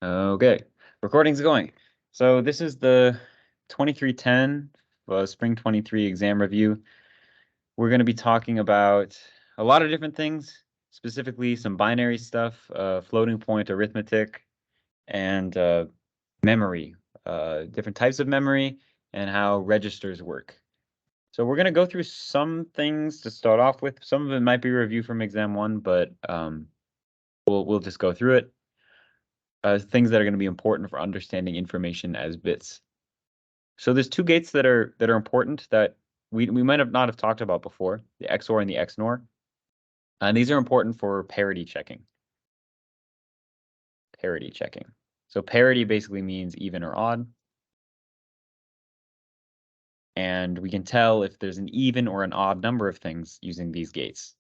Okay, recording's going. So this is the 2310 Spring 23 exam review. We're going to be talking about a lot of different things, specifically some binary stuff, floating point arithmetic, and memory, different types of memory, and how registers work. So we're going to go through some things to start off with. Some of it might be review from exam 1, but we'll just go through it. Things that are going to be important for understanding information as bits. So there's two gates that are important that we might have not have talked about before, the XOR and the XNOR. And these are important for parity checking. Parity checking. So parity basically means even or odd. And we can tell if there's an even or an odd number of things using these gates.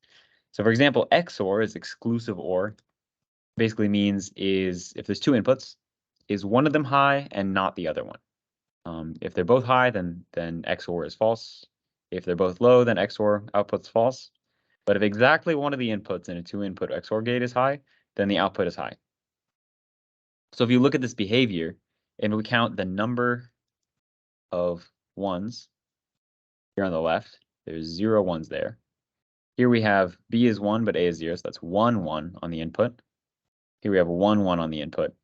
So for example, XOR is exclusive OR. Basically means is if there's two inputs, is one of them high and not the other one. If they're both high, then XOR is false. If they're both low, then XOR output's false. But if exactly one of the inputs in a two-input XOR gate is high, then the output is high. So if you look at this behavior, and we count the number of ones here on the left, there's 0 ones there. Here we have B is 1, but A is 0, so that's 1, 1 on the input. Here we have 1, 1 on the input.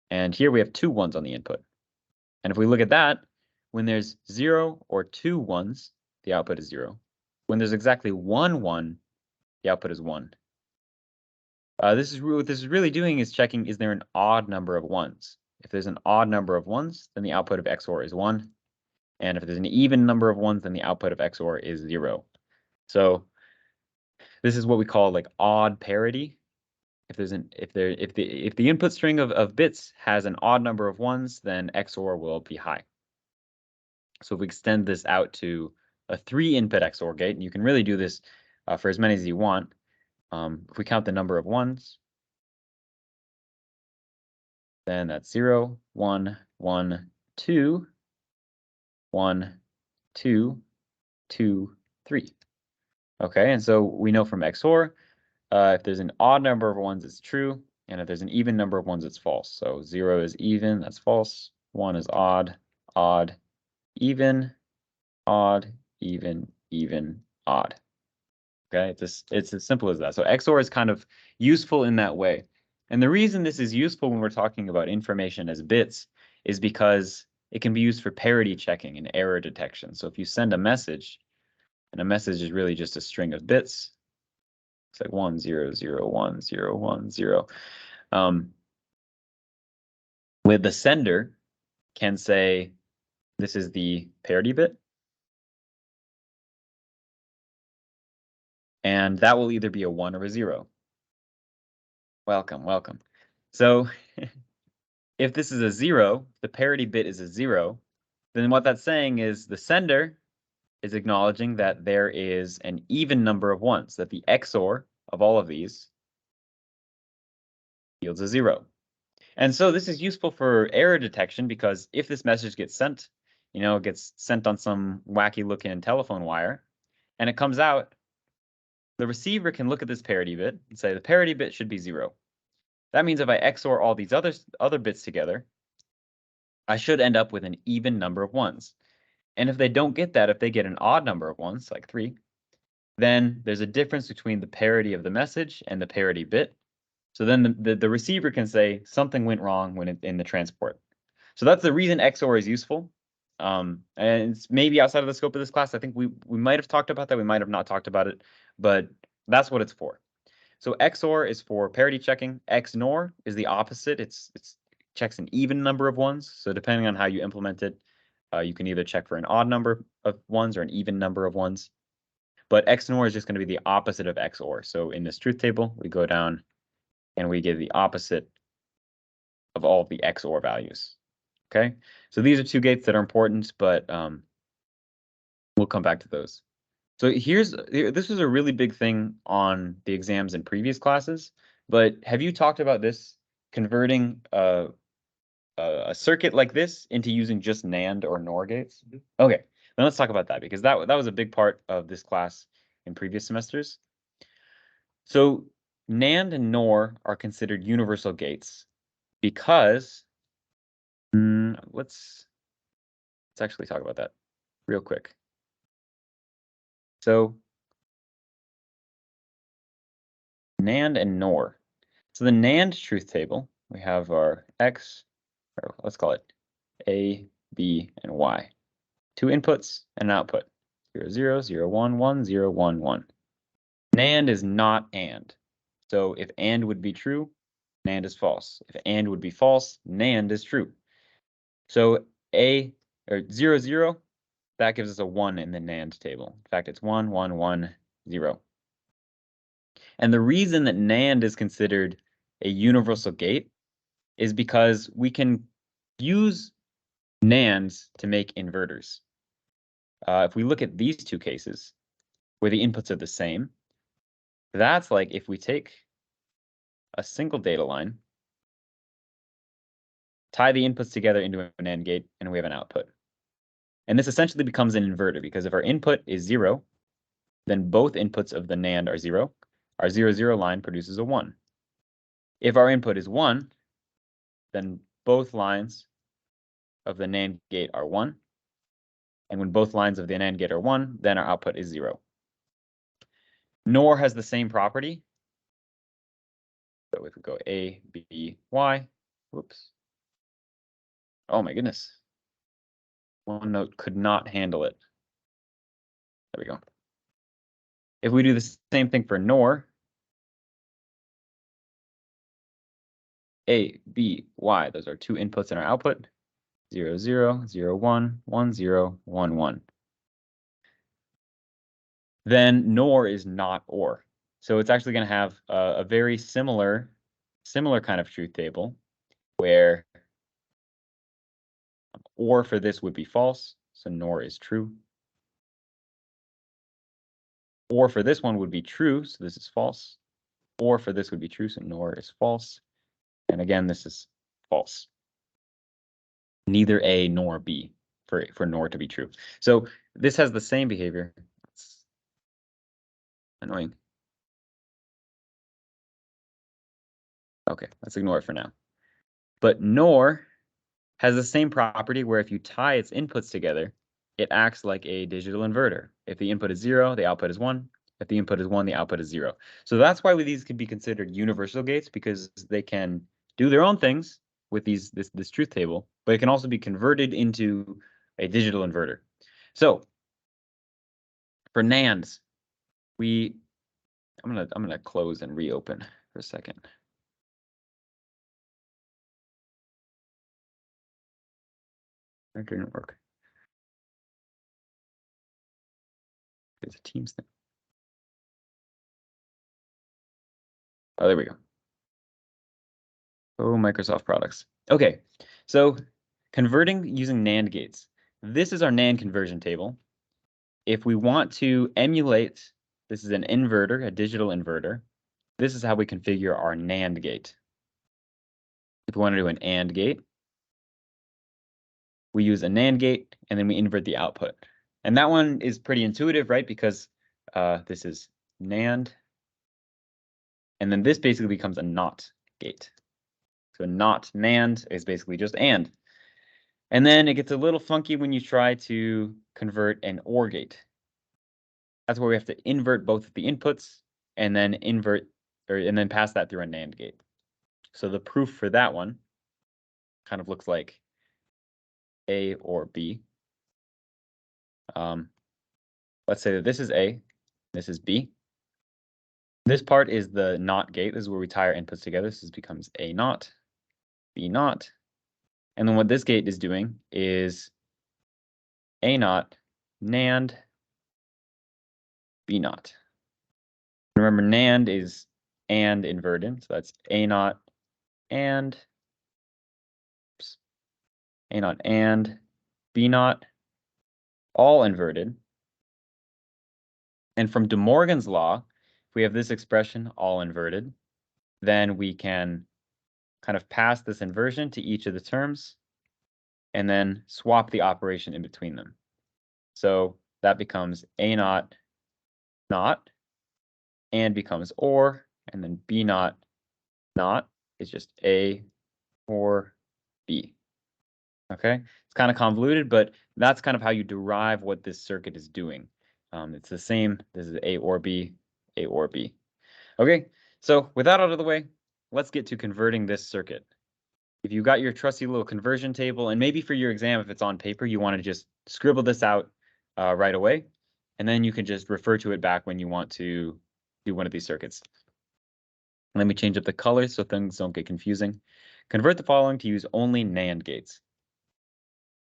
And here we have 2 ones on the input. And if we look at that, when there's 0 or 2 ones, the output is 0. When there's exactly 1, 1, the output is 1. What this is really doing is checking, is there an odd number of ones? If there's an odd number of ones, then the output of XOR is 1. And if there's an even number of ones, then the output of XOR is 0. So this is what we call like odd parity. If the input string of bits has an odd number of ones, then XOR will be high. So if we extend this out to a 3-input XOR gate, and you can really do this for as many as you want. If we count the number of ones, then that's 0, 1, 1, 2, 1, 2, 2, 3. Okay, and so we know from XOR, if there's an odd number of ones, it's true, and if there's an even number of ones, it's false. So 0 is even, that's false. 1 is odd, odd, even, odd, even, even, odd. Okay, it's as simple as that. So XOR is kind of useful in that way. And the reason this is useful when we're talking about information as bits is because it can be used for parity checking and error detection. So if you send a message, and a message is really just a string of bits, it's like 1, 0, 0, 1, 0, 1, 0. With the sender can say, this is the parity bit. And that will either be a 1 or a 0. Welcome, welcome. So if this is a 0, the parity bit is a 0, then what that's saying is the sender is acknowledging that there is an even number of ones, that the XOR of all of these yields a 0. And so this is useful for error detection because if this message gets sent, it gets sent on some wacky looking telephone wire, and it comes out, the receiver can look at this parity bit and say the parity bit should be 0. That means if I XOR all these other bits together, I should end up with an even number of ones. And if they don't get that, if they get an odd number of ones, like 3, then there's a difference between the parity of the message and the parity bit. So then the receiver can say something went wrong when in the transport. So that's the reason XOR is useful. And it's maybe outside of the scope of this class. I think we might have talked about that. We might have not talked about it, but that's what it's for. So XOR is for parity checking. XNOR is the opposite. It's checks an even number of ones. So depending on how you implement it, you can either check for an odd number of ones or an even number of ones. But XNOR is just going to be the opposite of XOR. So in this truth table, we go down and we give the opposite of all of the XOR values. Okay, so these are two gates that are important, but we'll come back to those. So this was a really big thing on the exams in previous classes, but have you talked about this, converting a circuit like this into using just NAND or NOR gates? Okay, then let's talk about that because that was a big part of this class in previous semesters. So NAND and NOR are considered universal gates, because let's actually talk about that real quick. So NAND and NOR. So the NAND truth table, we have our X, or let's call it A, B, and Y. 2 inputs and an output. 0, 0, 0, 1, 1, 0, 1, 1. NAND is not AND. So if AND would be true, NAND is false. If AND would be false, NAND is true. So A, or 0, 0, that gives us a 1 in the NAND table. In fact, it's 1, 1, 1, 0. And the reason that NAND is considered a universal gate is because we can use NANDs to make inverters. If we look at these two cases, where the inputs are the same, that's like if we take a single data line, tie the inputs together into an AND gate, and we have an output. And this essentially becomes an inverter, because if our input is 0, then both inputs of the NAND are 0. Our 0, 0 line produces a 1. If our input is 1, then both lines of the NAND gate are 1. And when both lines of the NAND gate are 1, then our output is 0. NOR has the same property. So if we go A, B, Y, whoops. Oh my goodness. OneNote could not handle it. There we go. If we do the same thing for NOR, A, B, Y, those are 2 inputs in our output. 0, 0, 0, 1, 1, 0, 1, 1. Then NOR is not OR. So it's actually going to have a very similar kind of truth table, where OR for this would be false, so NOR is true. OR for this one would be true, so this is false. OR for this would be true, so NOR is false. And again, this is false. Neither A nor B for NOR to be true. So this has the same behavior. It's annoying. Okay, let's ignore it for now. But NOR has the same property where if you tie its inputs together, it acts like a digital inverter. If the input is 0, the output is 1. If the input is 1, the output is 0. So that's why these can be considered universal gates, because they can do their own things with this truth table, but it can also be converted into a digital inverter. So for NANDs, I'm gonna close and reopen for a second. That didn't work. It's a Teams thing. Oh, there we go. Oh, Microsoft products. Okay, so converting using NAND gates. This is our NAND conversion table. If we want to emulate, this is an inverter, a digital inverter. This is how we configure our NAND gate. If we want to do an AND gate, we use a NAND gate, and then we invert the output. And that one is pretty intuitive, right? Because this is NAND, and then this basically becomes a NOT gate. So not NAND is basically just AND. And then it gets a little funky when you try to convert an OR gate. That's where we have to invert both of the inputs and then and then pass that through a NAND gate. So the proof for that one kind of looks like A or B. Let's say that this is A, this is B. This part is the NOT gate. This is where we tie our inputs together. So this becomes A NOT, B NOT. And then what this gate is doing is A NOT, NAND, B NOT. Remember, NAND is AND inverted, so that's A NOT and A NOT and B NOT, all inverted. And from De Morgan's law, if we have this expression all inverted, then we can kind of pass this inversion to each of the terms and then swap the operation in between them. So that becomes A NOT NOT, and becomes OR, and then B NOT NOT is just A or B. Okay, it's kind of convoluted, but that's kind of how you derive what this circuit is doing. It's the same. This is A or B, A or B. Okay, so with that out of the way, let's get to converting this circuit. If you got your trusty little conversion table, and maybe for your exam, if it's on paper, you want to just scribble this out right away, and then you can just refer to it back when you want to do one of these circuits. Let me change up the color so things don't get confusing. Convert the following to use only NAND gates.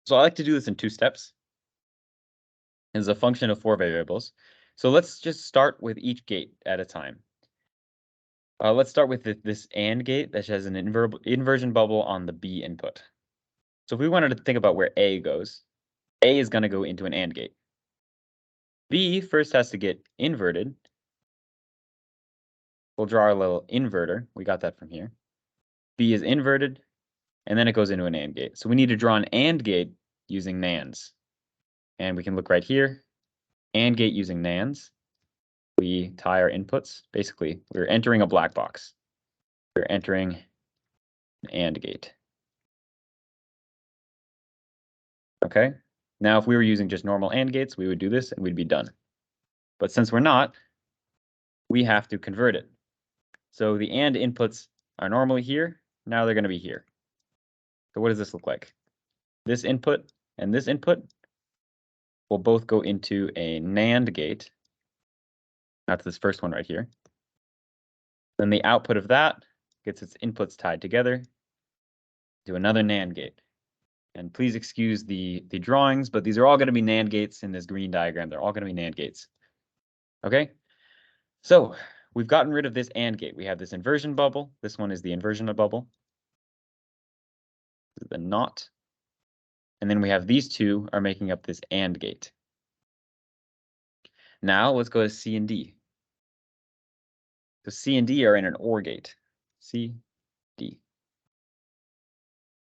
So I like to do this in 2 steps. It's a function of 4 variables. So let's just start with each gate at a time. Let's start with this AND gate that has an inversion bubble on the B input. So if we wanted to think about where A goes, A is going to go into an AND gate. B first has to get inverted. We'll draw our little inverter. We got that from here. B is inverted, and then it goes into an AND gate. So we need to draw an AND gate using NANDs. And we can look right here, AND gate using NANDs. We tie our inputs. Basically, we're entering a black box. We're entering an AND gate. Okay, now if we were using just normal AND gates, we would do this and we'd be done. But since we're not, we have to convert it. So the AND inputs are normally here. Now they're going to be here. So what does this look like? This input and this input will both go into a NAND gate. That's this first one right here. Then the output of that gets its inputs tied together to another NAND gate. And please excuse the drawings, but these are all going to be NAND gates in this green diagram. They're all going to be NAND gates. Okay, so we've gotten rid of this AND gate. We have this inversion bubble. This one is the inversion bubble. This is the NOT. And then we have these two are making up this AND gate. Now let's go to C and D. So C and D are in an OR gate. C, D.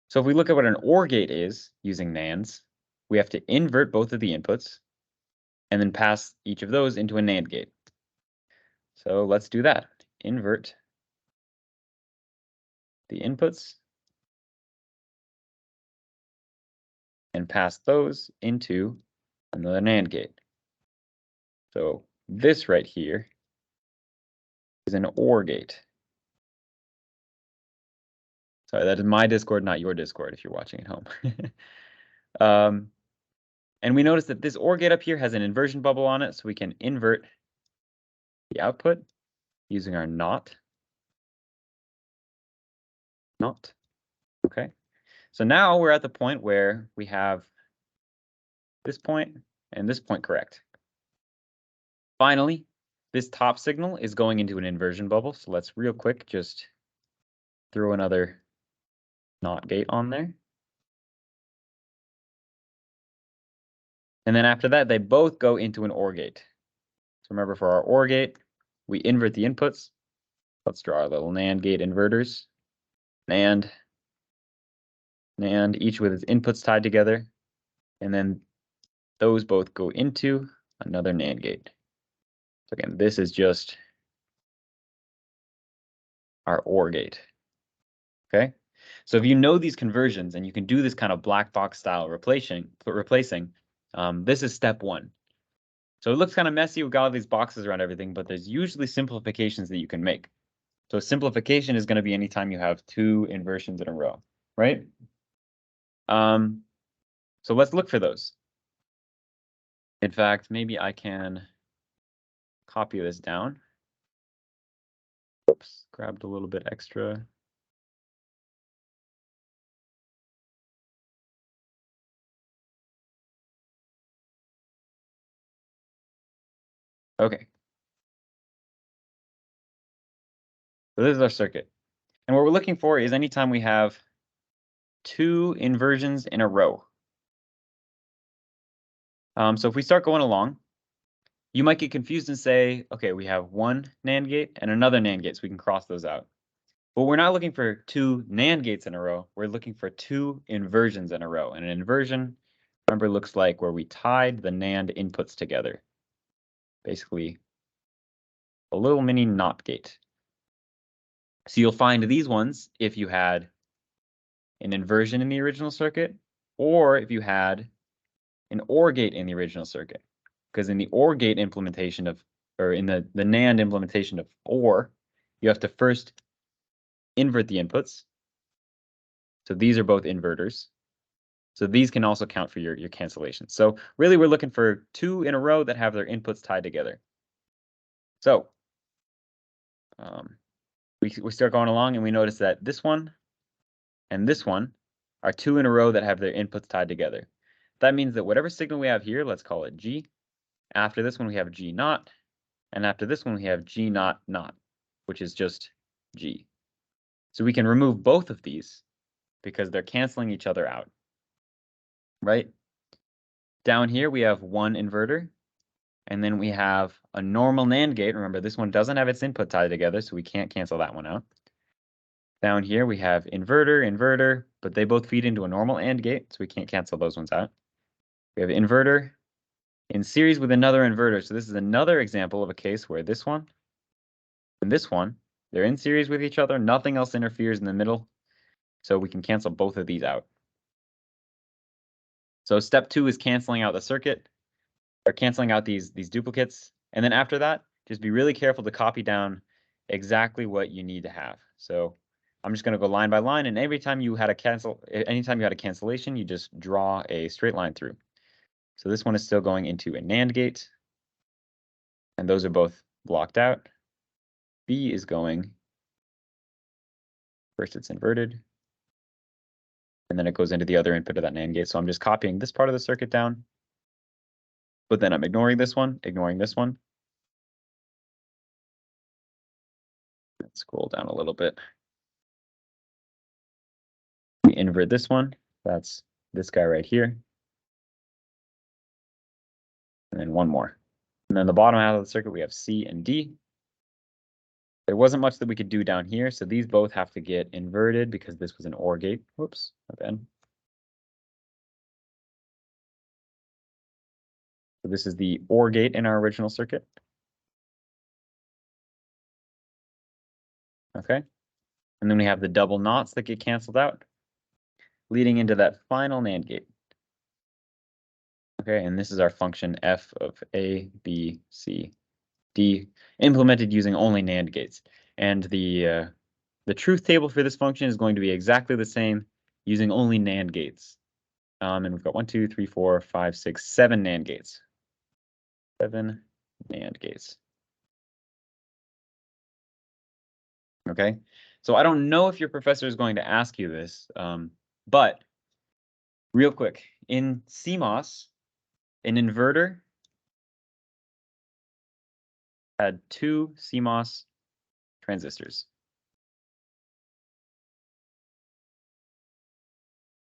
So if we look at what an OR gate is using NANDs, we have to invert both of the inputs and then pass each of those into a NAND gate. So let's do that. Invert the inputs and pass those into another NAND gate. So this right here is an OR gate. Sorry, that is my Discord, not your Discord if you're watching at home. And we notice that this OR gate up here has an inversion bubble on it, so we can invert the output using our NOT. Okay. So now we're at the point where we have this point and this point correct. Finally, this top signal is going into an inversion bubble. So let's real quick just throw another NOT gate on there. And then after that, they both go into an OR gate. So remember, for our OR gate, we invert the inputs. Let's draw our little NAND gate inverters. NAND, each with its inputs tied together. And then those both go into another NAND gate. So again, this is just our OR gate. Okay, so if you know these conversions and you can do this kind of black box style replacing, this is step 1. So it looks kind of messy. We've got all these boxes around everything, but there's usually simplifications that you can make. So simplification is going to be anytime you have 2 inversions in a row, right? So let's look for those. In fact, maybe I can copy this down. Oops, grabbed a little bit extra. Okay. So this is our circuit. And what we're looking for is anytime we have 2 inversions in a row. So if we start going along, you might get confused and say, okay, we have 1 NAND gate and another NAND gate, so we can cross those out. But we're not looking for 2 NAND gates in a row. We're looking for 2 inversions in a row. And an inversion, remember, looks like where we tied the NAND inputs together. Basically, a little mini NOT gate. So you'll find these ones if you had an inversion in the original circuit, or if you had an OR gate in the original circuit. Because in the OR gate implementation of, or in the NAND implementation of OR, you have to first invert the inputs. So these are both inverters. So these can also count for your cancellation. So really, we're looking for 2 in a row that have their inputs tied together. So we start going along, and we notice that this one and this one are 2 in a row that have their inputs tied together. That means that whatever signal we have here, let's call it G. After this one, we have G naught. And after this one, we have G naught naught, which is just G. So we can remove both of these because they're canceling each other out, right? Down here, we have 1 inverter, and then we have a normal NAND gate. Remember, this one doesn't have its input tied together, so we can't cancel that one out. Down here, we have inverter, inverter, but they both feed into a normal AND gate, so we can't cancel those ones out. We have inverter in series with another inverter. So this is another example of a case where this one and this one, they're in series with each other. Nothing else interferes in the middle. So we can cancel both of these out. So step 2 is canceling out the circuit, or canceling out these duplicates. And then after that, just be really careful to copy down exactly what you need to have. So I'm just going to go line by line, and anytime you had a cancellation, you just draw a straight line through. So this one is still going into a NAND gate, and those are both blocked out. B is going, first it's inverted, and then it goes into the other input of that NAND gate. So I'm just copying this part of the circuit down, but then I'm ignoring this one, ignoring this one. Let's scroll down a little bit. We invert this one. That's this guy right here. And then one more. And then the bottom half of the circuit, we have C and D. There wasn't much that we could do down here, so these both have to get inverted because this was an OR gate. Whoops, my bad. So this is the OR gate in our original circuit. Okay. And then we have the double knots that get canceled out, leading into that final NAND gate. Okay, and this is our function f of A, B, C, D, implemented using only NAND gates. And the truth table for this function is going to be exactly the same using only NAND gates. And we've got 1, 2, 3, 4, 5, 6, 7 NAND gates. 7 NAND gates. Okay, so I don't know if your professor is going to ask you this, but real quick, in CMOS, an inverter had 2 CMOS transistors.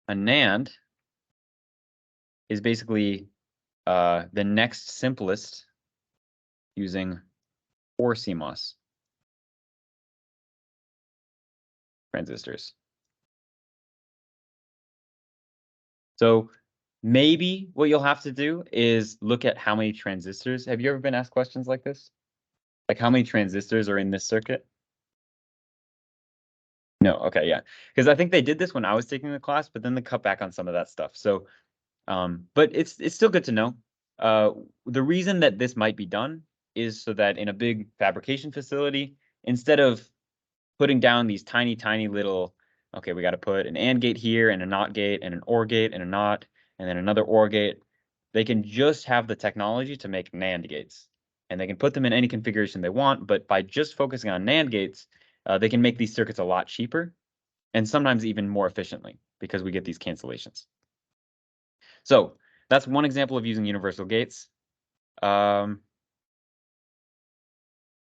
A NAND is basically the next simplest using 4 CMOS transistors. So maybe what you'll have to do is look at how many transistors. Have you ever been asked questions like this? Like how many transistors are in this circuit? No, okay, yeah. Because I think they did this when I was taking the class, but then they cut back on some of that stuff. So, but it's still good to know. The reason that this might be done is so that in a big fabrication facility, instead of putting down these tiny, tiny little, okay, we got to put an AND gate here and a NOT gate and an OR gate and a NOT and then another OR gate, they can just have the technology to make NAND gates. And they can put them in any configuration they want, but by just focusing on NAND gates, they can make these circuits a lot cheaper and sometimes even more efficiently because we get these cancellations. So that's one example of using universal gates.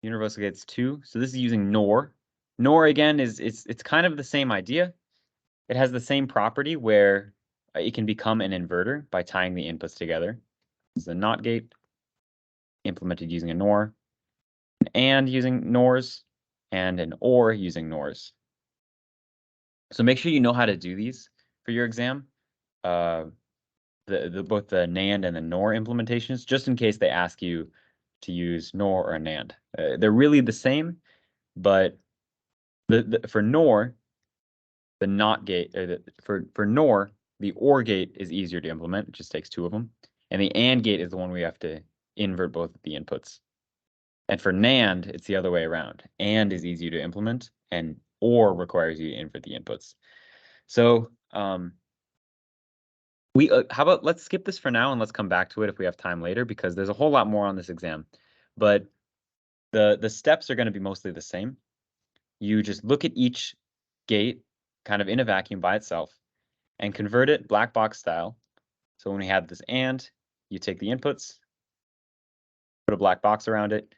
Universal gates 2. So this is using NOR. NOR again it's kind of the same idea. It has the same property where it can become an inverter by tying the inputs together. This is a NOT gate implemented using a NOR, an AND using NORs, and an OR using NORs. So make sure you know how to do these for your exam. Both the NAND and the NOR implementations, just in case they ask you to use NOR or a NAND. They're really the same, but for NOR, the NOT gate, or for NOR, the OR gate is easier to implement. It just takes 2 of them. And the AND gate is the one we have to invert both of the inputs. And for NAND, it's the other way around. AND is easier to implement, and OR requires you to invert the inputs. So how about let's skip this for now and let's come back to it if we have time later, because there's a whole lot more on this exam. But the steps are going to be mostly the same. You just look at each gate kind of in a vacuum by itself and convert it black box style. So when we have this AND, you take the inputs, put a black box around it,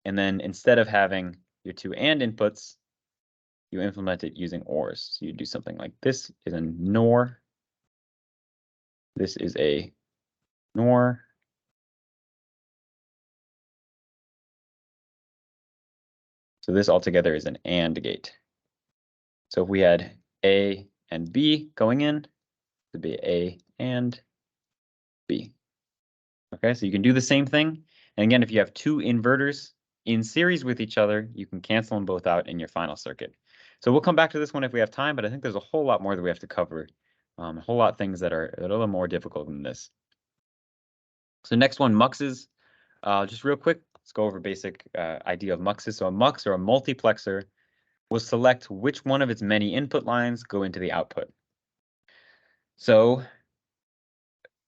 and then instead of having your 2 AND inputs, you implement it using ORs. So you do something like this is a NOR. This is a NOR. So this altogether is an AND gate. So if we had A and B going in, it would be A and B. Okay, so you can do the same thing. And again, if you have 2 inverters in series with each other, you can cancel them both out in your final circuit. So we'll come back to this one if we have time, but I think there's a whole lot more that we have to cover. A whole lot of things that are a little more difficult than this. So next one, muxes. Just real quick, let's go over basic idea of muxes. So a mux, or a multiplexer, will select which one of its many input lines go into the output. So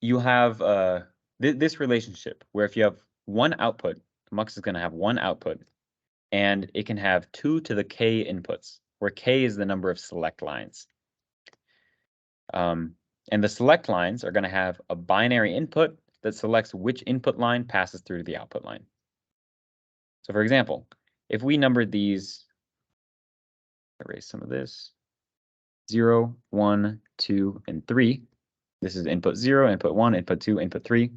you have this relationship where if you have one output, mux is going to have one output, and it can have 2 to the k inputs, where k is the number of select lines. And the select lines are going to have a binary input that selects which input line passes through to the output line. So for example, if we numbered these, erase some of this, 0, 1, 2, and 3. This is input 0, input 1, input 2, input 3.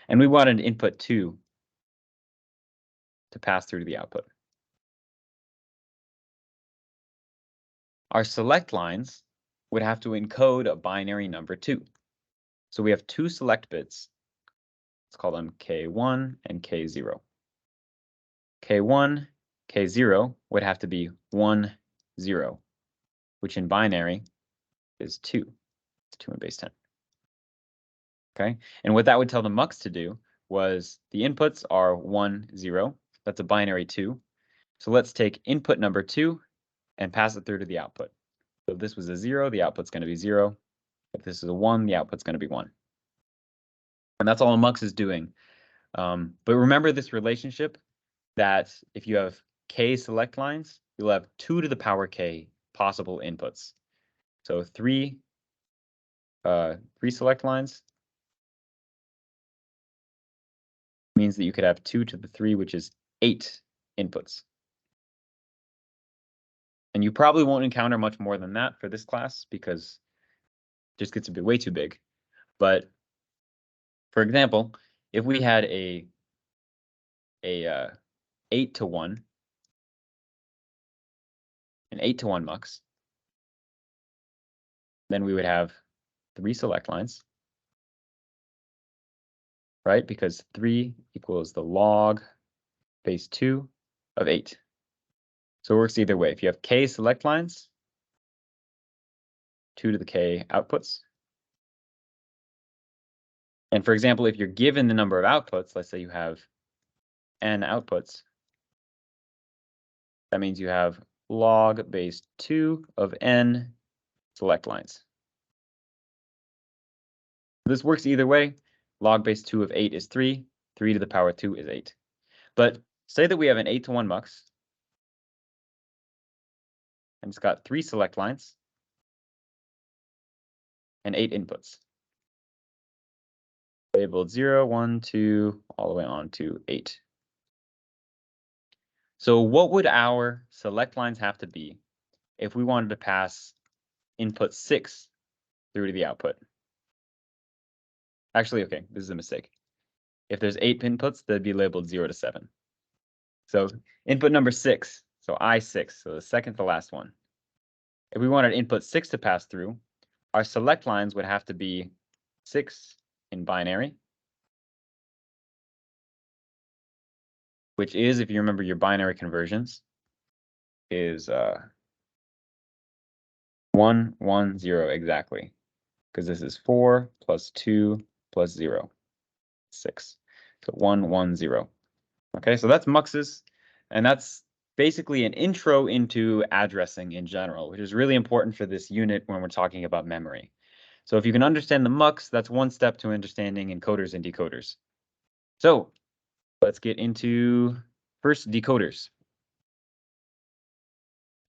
And we wanted input 2 to pass through to the output. Our select lines would have to encode a binary number 2. So we have 2 select bits. Let's call them K1 and K0. K1, K0 would have to be 1, 0, which in binary is 2. It's 2 in base 10. Okay, and what that would tell the mux to do was the inputs are 1, 0. That's a binary 2. So let's take input number 2 and pass it through to the output. So if this was a 0, the output's going to be 0. If this is a 1, the output's going to be 1. And that's all a mux is doing. But remember this relationship that if you have k select lines, you'll have 2 to the power k possible inputs. So 3 select lines means that you could have 2 to the 3, which is 8 inputs. And you probably won't encounter much more than that for this class because it just gets a bit way too big. But for example, if we had a 8 to 1, an 8 to 1 mux, then we would have 3 select lines, right? Because 3 equals the log base 2 of 8. So it works either way. If you have k select lines, 2 to the k outputs. And for example, if you're given the number of outputs, let's say you have n outputs, that means you have log base 2 of n select lines. This works either way. Log base 2 of 8 is 3. 3 to the power 2 is 8. But say that we have an 8 to 1 mux, and it's got 3 select lines and 8 inputs. Labeled 0, 1, 2, all the way on to 8. So what would our select lines have to be if we wanted to pass input 6 through to the output? Actually, okay, this is a mistake. If there's 8 inputs, they'd be labeled 0 to 7. So input number 6, so I6, so the second to last one. If we wanted input 6 to pass through, our select lines would have to be 6 in binary, which is, if you remember your binary conversions, is 1, 1, 0, exactly. Because this is 4 plus 2 plus 0, 6. So 1, 1, 0. Okay, so that's Muxes, and that's basically an intro into addressing in general, which is really important for this unit when we're talking about memory. So if you can understand the mux, that's one step to understanding encoders and decoders. So let's get into first decoders.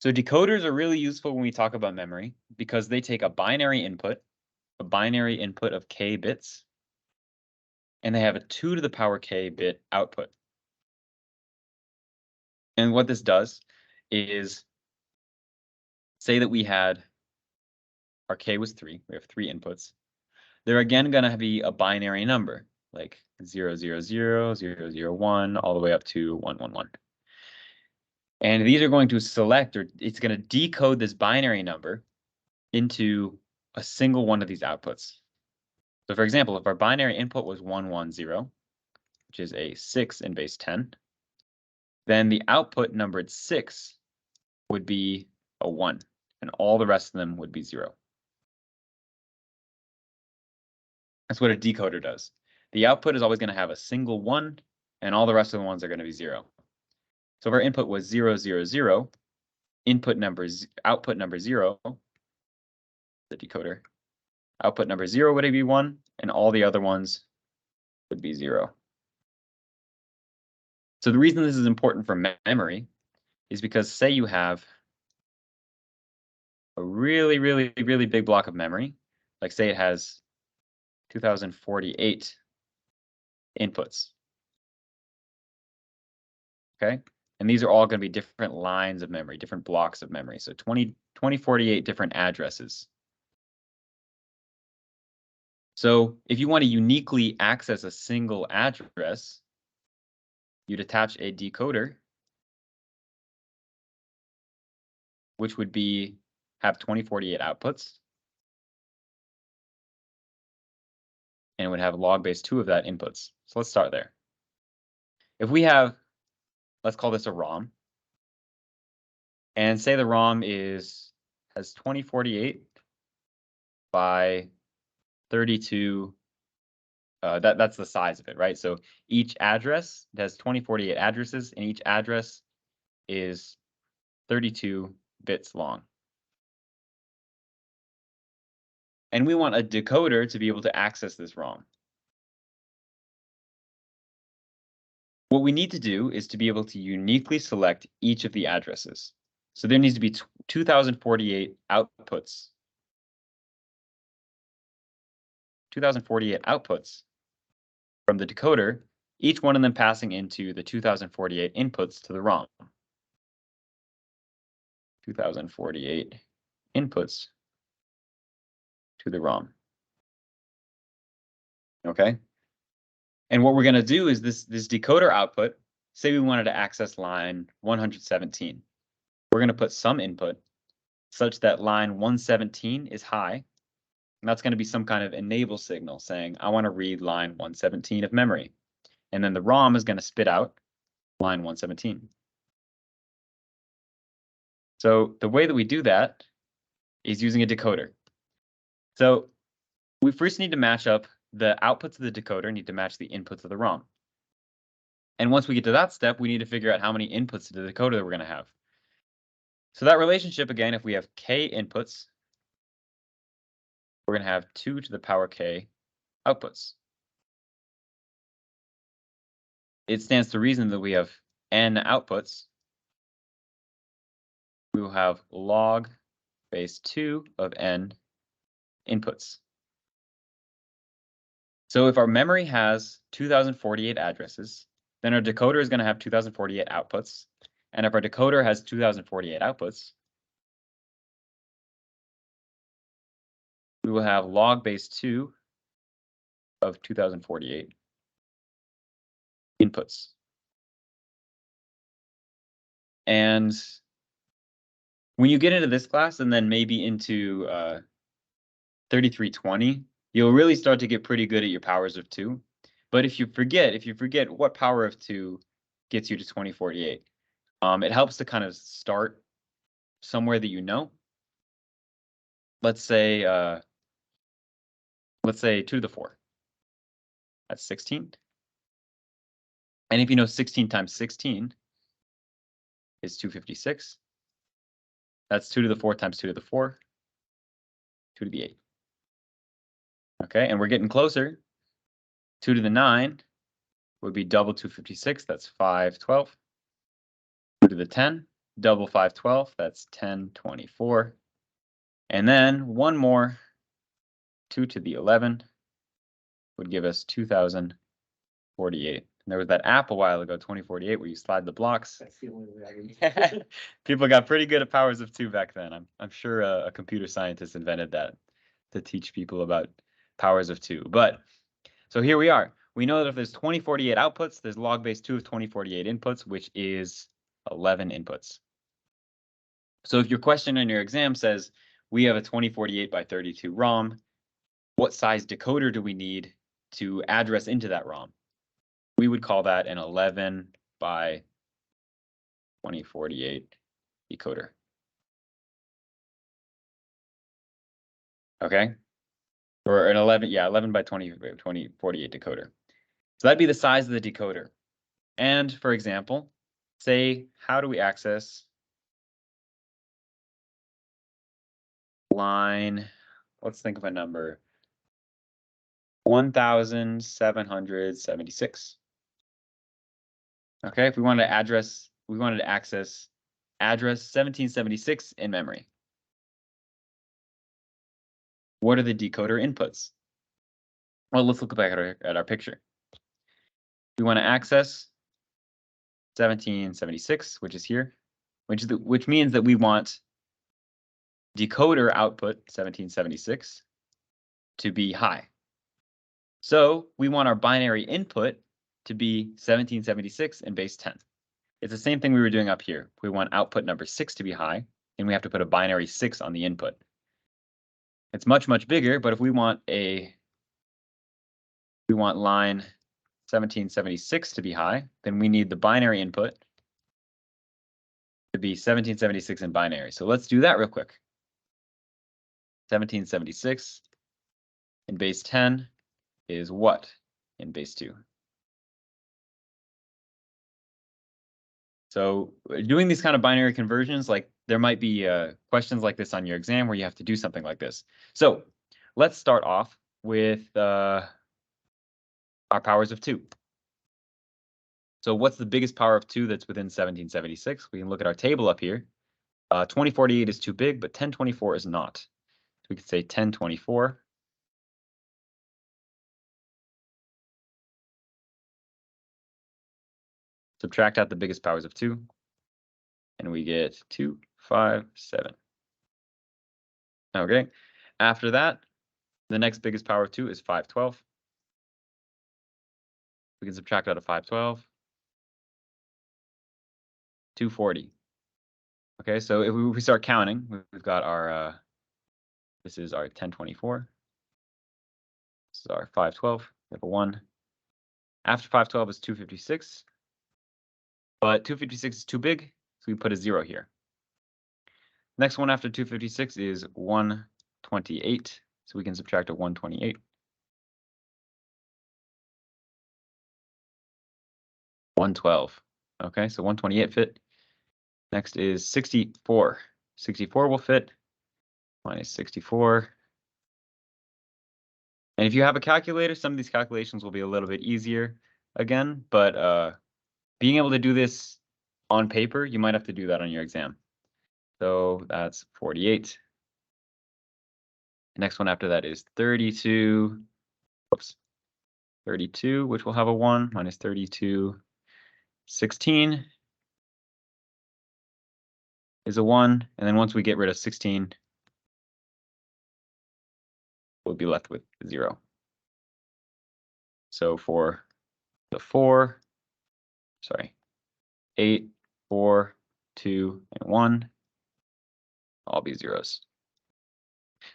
So decoders are really useful when we talk about memory because they take a binary input of k bits, and they have a 2 to the power k bit output. And what this does is, say that we had our k was 3, we have 3 inputs. They're again going to be a binary number, like 0, 0, 0, 0, 0, 1, all the way up to 1, 1, 1. And these are going to select, or it's going to decode this binary number into a single one of these outputs. So for example, if our binary input was 1, 1, 0, which is a 6 in base 10, then the output numbered 6 would be a 1, and all the rest of them would be 0. That's what a decoder does. The output is always going to have a single 1, and all the rest of the ones are going to be 0. So if our input was 0, 0, 0, output number 0, the decoder, output number 0 would be 1, and all the other ones would be 0. So the reason this is important for memory is because, say you have a really, really, really big block of memory, like say it has 2048 inputs. Okay, and these are all going to be different lines of memory, different blocks of memory. So 2048 different addresses. So if you want to uniquely access a single address, you'd attach a decoder, which would have 2048 outputs, and it would have log base 2 of that inputs. So let's start there. If we have, let's call this a ROM, and say the ROM has 2048 by 32. That's the size of it, right? So each address has 2048 addresses, and each address is 32 bits long. And we want a decoder to be able to access this ROM. What we need to do is to be able to uniquely select each of the addresses. So there needs to be 2048 outputs. 2048 outputs from the decoder, each one of them passing into the 2048 inputs to the ROM. 2048 inputs to the ROM. Okay. And what we're going to do is this decoder output, say we wanted to access line 117. We're going to put some input such that line 117 is high. And that's going to be some kind of enable signal saying, I want to read line 117 of memory. And then the ROM is going to spit out line 117. So the way that we do that is using a decoder. So we first need to match up the outputs of the decoder, need to match the inputs of the ROM. And once we get to that step, we need to figure out how many inputs to the decoder that we're going to have. So that relationship, again, if we have k inputs, we're going to have 2 to the power k outputs. It stands to reason that we have n outputs. We will have log base 2 of n inputs. So if our memory has 2048 addresses, then our decoder is going to have 2048 outputs. And if our decoder has 2048 outputs, we will have log base 2 of 2048 inputs. And when you get into this class and then maybe into 3320, you'll really start to get pretty good at your powers of 2. But if you forget what power of 2 gets you to 2048, it helps to kind of start somewhere that you know. let's say 2 to the 4. That's 16. And if you know 16 times 16 is 256, that's 2 to the 4 times 2 to the 4, 2 to the 8. Okay, and we're getting closer. 2 to the 9 would be double 256, that's 512. 2 to the 10, double 512, that's 1024. And then one more, 2 to the 11 would give us 2048. And there was that app a while ago, 2048, where you slide the blocks. That's the only way I can. People got pretty good at powers of 2 back then. I'm sure a computer scientist invented that to teach people about powers of 2. But so here we are. We know that if there's 2048 outputs, there's log base 2 of 2048 inputs, which is 11 inputs. So if your question in your exam says, we have a 2048 by 32 ROM, what size decoder do we need to address into that ROM? We would call that an 11 by 2048 decoder. Okay? Or an 11 by 2048 decoder. So that'd be the size of the decoder. And for example, say, how do we access line, let's think of a number, 1776. Okay, if we wanted to access address 1776 in memory. What are the decoder inputs? Well, let's look back at our picture. We want to access 1776, which is here, which means that we want decoder output 1776 to be high. So we want our binary input to be 1776 in base 10. It's the same thing we were doing up here. We want output number 6 to be high, and we have to put a binary 6 on the input. It's much, much bigger, but if we want line 1776 to be high, then we need the binary input to be 1776 in binary. So let's do that real quick. 1776 in base 10 is what in base 2? So doing these kind of binary conversions, like there might be questions like this on your exam where you have to do something like this. So let's start off with our powers of 2. So what's the biggest power of 2 that's within 1776? We can look at our table up here. 2048 is too big, but 1024 is not. So we could say 1024. Subtract out the biggest powers of 2, and we get 257. Okay, after that, the next biggest power of 2 is 512. We can subtract out of 512. 240. Okay, so if we start counting, we've got our, this is our 1024. This is our 512. We have a 1. After 512 is 256. But 256 is too big, so we put a 0 here. Next one after 256 is 128. So we can subtract a 128. 112. Okay, so 128 fit. Next is 64. 64 will fit. Minus 64. And if you have a calculator, some of these calculations will be a little bit easier again, but being able to do this on paper, you might have to do that on your exam. So that's 48. The next one after that is 32. Whoops. 32, which will have a 1, minus 32. 16 is a 1. And then once we get rid of 16, we'll be left with 0. So for the 8, 4, 2, and 1, all be zeros.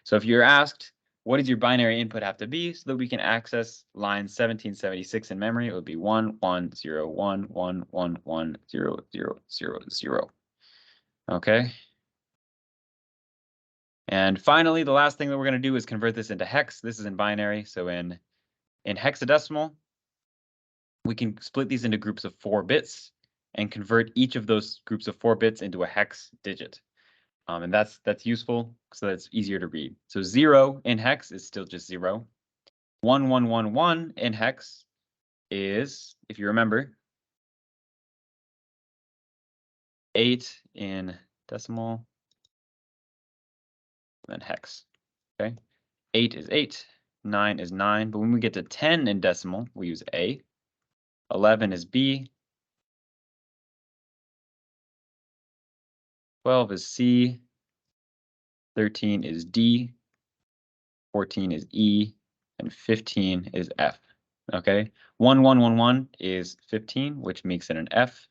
So if you're asked, what does your binary input have to be so that we can access line 1776 in memory? It would be 1, 1, 0, 1, 1, 1, 1, 0, 0, 0, 0. Okay. And finally, the last thing that we're going to do is convert this into hex. This is in binary. So in hexadecimal, we can split these into groups of 4 bits and convert each of those groups of 4 bits into a hex digit. And that's useful so that it's easier to read. So 0 in hex is still just 0. 1111 in hex is, if you remember, 8 in decimal, then hex. Okay, 8 is 8, 9 is 9, but when we get to 10 in decimal, we use A. 11 is B. 12 is C. 13 is D. 14 is E. And 15 is F. Okay, 1111 is 15, which makes it an F.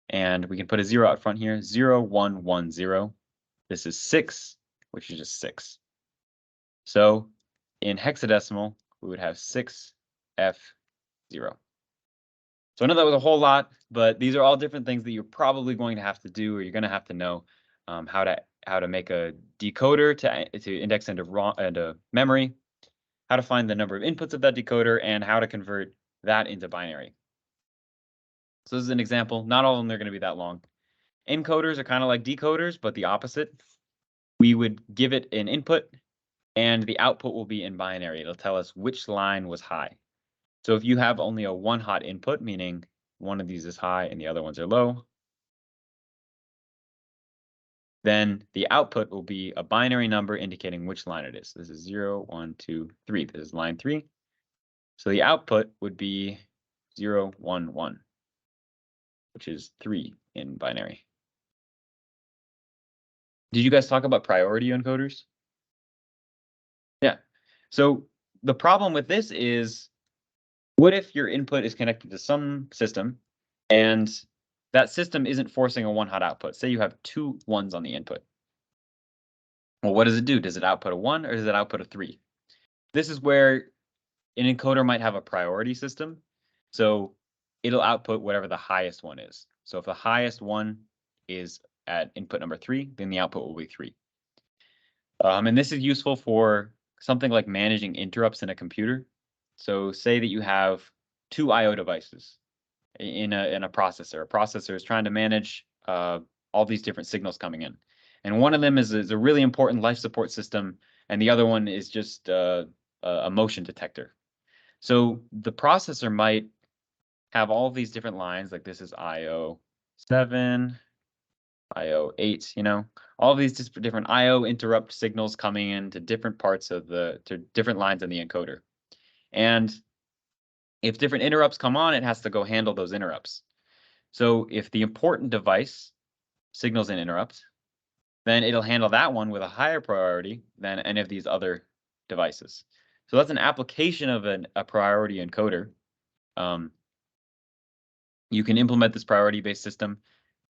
And we can put a 0 out front here. 0, 1, 1, 0. This is 6, which is just 6. So in hexadecimal, we would have 6F0. So I know that was a whole lot, but these are all different things that you're probably going to have to do, or you're going to have to know how to make a decoder to index into memory, how to find the number of inputs of that decoder, and how to convert that into binary. So this is an example. Not all of them are going to be that long. Encoders are kind of like decoders, but the opposite. We would give it an input, and the output will be in binary. It'll tell us which line was high. So if you have only a one hot input, meaning one of these is high and the other ones are low, then the output will be a binary number indicating which line it is. This is 0, 1, 2, 3. This is line 3. So the output would be 0, 1, 1, which is 3 in binary. Did you guys talk about priority encoders? Yeah. So the problem with this is, what if your input is connected to some system and that system isn't forcing a one hot output? Say you have 2 1s on the input. Well, what does it do? Does it output a 1 or does it output a 3? This is where an encoder might have a priority system. So it'll output whatever the highest one is. So if the highest one is at input number 3, then the output will be 3. And this is useful for something like managing interrupts in a computer. So say that you have 2 I/O devices in a processor. A processor is trying to manage all these different signals coming in, and one of them is a really important life support system, and the other one is just a motion detector. So the processor might have all these different lines, like this is I/O 7, I/O 8, all of these different I/O interrupt signals coming into different parts of to different lines in the encoder. And if different interrupts come on, it has to go handle those interrupts. So if the important device signals an interrupt, then it'll handle that one with a higher priority than any of these other devices. So that's an application of a priority encoder. You can implement this priority-based system,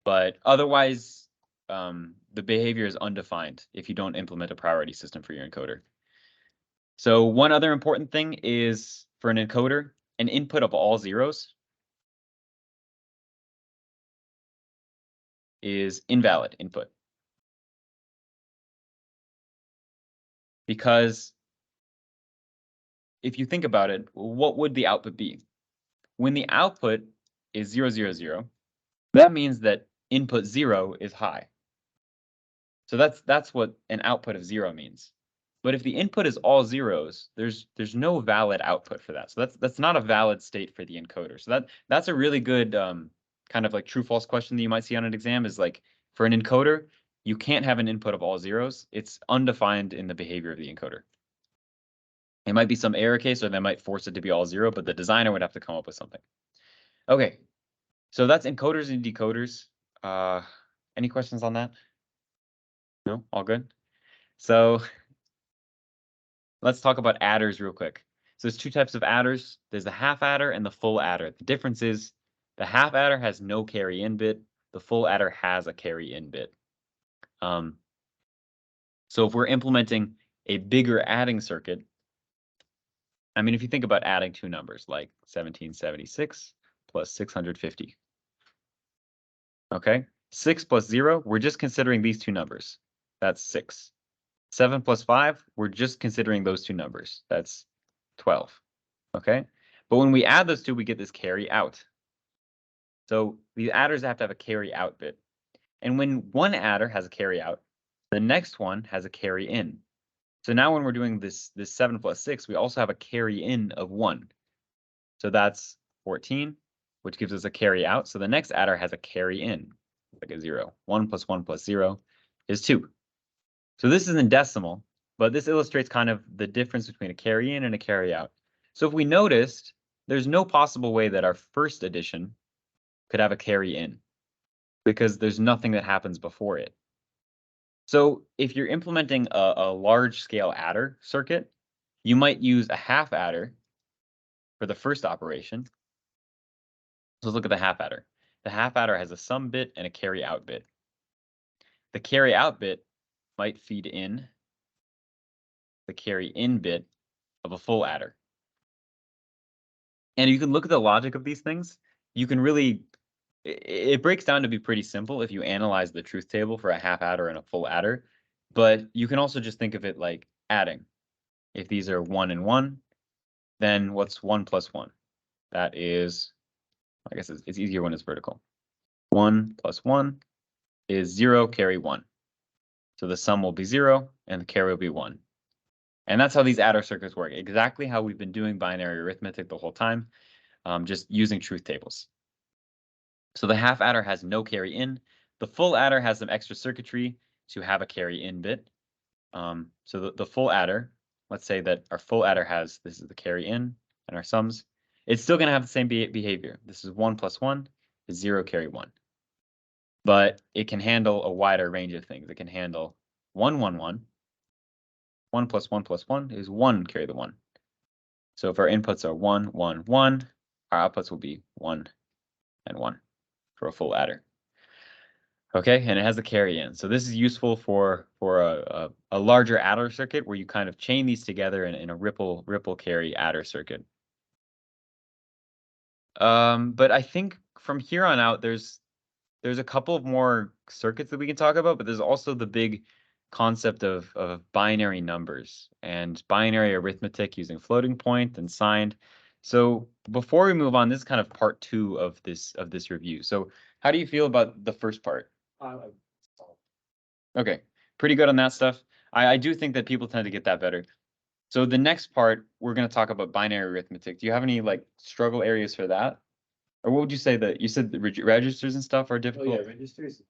but otherwise, the behavior is undefined if you don't implement a priority system for your encoder. So one other important thing is, for an encoder, an input of all zeros is invalid input. Because if you think about it, what would the output be? When the output is 0, 0, 0, that means that input 0 is high. So that's what an output of 0 means. But if the input is all zeros, there's no valid output for that. So that's not a valid state for the encoder. So that's a really good kind of like true-false question that you might see on an exam, is like, for an encoder, you can't have an input of all zeros. It's undefined in the behavior of the encoder. It might be some error case, or they might force it to be all 0, but the designer would have to come up with something. Okay, so that's encoders and decoders. Any questions on that? No, all good. So let's talk about adders real quick. So there's 2 types of adders. There's the half adder and the full adder. The difference is the half adder has no carry in bit. The full adder has a carry in bit. So if we're implementing a bigger adding circuit, I mean, if you think about adding 2 numbers like 1776 plus 650. Okay, 6 plus 0, we're just considering these 2 numbers. That's 6. 7 plus 5, we're just considering those two numbers. That's 12, okay? But when we add those two, we get this carry out. So these adders have to have a carry out bit. And when one adder has a carry out, the next one has a carry in. So now when we're doing this 7 plus 6, we also have a carry in of 1. So that's 14, which gives us a carry out. So the next adder has a carry in, like a 0. 1 plus 0 is 2. So this is in decimal, but this illustrates kind of the difference between a carry in and a carry out. So if we noticed, there's no possible way that our first addition could have a carry in, because there's nothing that happens before it. So if you're implementing a large scale adder circuit, you might use a half adder for the first operation. So let's look at the half adder. The half adder has a sum bit and a carry out bit. The carry out bit might feed in the carry in bit of a full adder. And you can look at the logic of these things. You can really, it breaks down to be pretty simple if you analyze the truth table for a half adder and a full adder. But you can also just think of it like adding. If these are 1 and 1, then what's 1 plus 1? That is, I guess it's easier when it's vertical. 1 plus 1 is 0, carry 1. So the sum will be 0 and the carry will be 1. And that's how these adder circuits work, exactly how we've been doing binary arithmetic the whole time, just using truth tables. So the half adder has no carry in. The full adder has some extra circuitry to have a carry in bit. So the full adder, let's say that our full adder has, this is the carry in and our sums, it's still going to have the same behavior. This is 1 plus 1 is 0, carry 1. But it can handle a wider range of things. It can handle 1, 1, 1. 1 plus 1 plus 1 is 1, carry the 1. So if our inputs are 1, 1, 1, our outputs will be 1 and 1 for a full adder. Okay, and it has a carry in. So this is useful for a larger adder circuit where you kind of chain these together in a ripple carry adder circuit. But I think from here on out, there's a couple of more circuits that we can talk about, but there's also the big concept of binary numbers and binary arithmetic using floating point and signed. So before we move on, this is kind of part 2 of this review. So how do you feel about the first part? Okay, pretty good on that stuff. I do think that people tend to get that better. So the next part, we're going to talk about binary arithmetic. Do you have any like struggle areas for that? Or what would you say that you said the registers and stuff are difficult? Oh yeah, registers.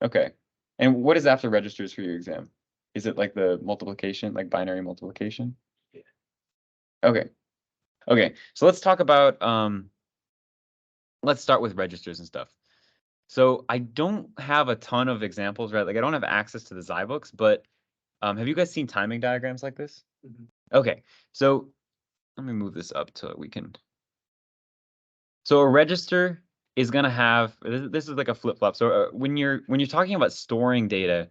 Okay. And what is after registers for your exam? Is it like the multiplication, like binary multiplication? Yeah. Okay. Okay. So let's talk about let's start with registers and stuff. So I don't have a ton of examples, right? Like I don't have access to the Zybooks, but have you guys seen timing diagrams like this? Mm-hmm. Okay. So let me move this up so we can. So a register is going to have, this is like a flip-flop. So when you're talking about storing data,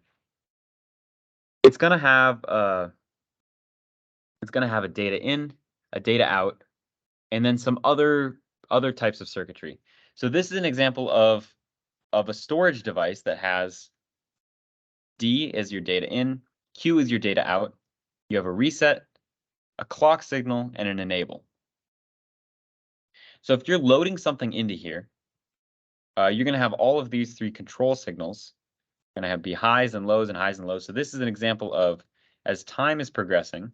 it's going to have a data in, a data out, and then some other types of circuitry. So this is an example of a storage device that has D as your data in, Q is your data out. You have a reset, a clock signal, and an enable. So if you're loading something into here, you're going to have all of these 3 control signals. You're going to have be highs and lows and highs and lows. So this is an example of, as time is progressing,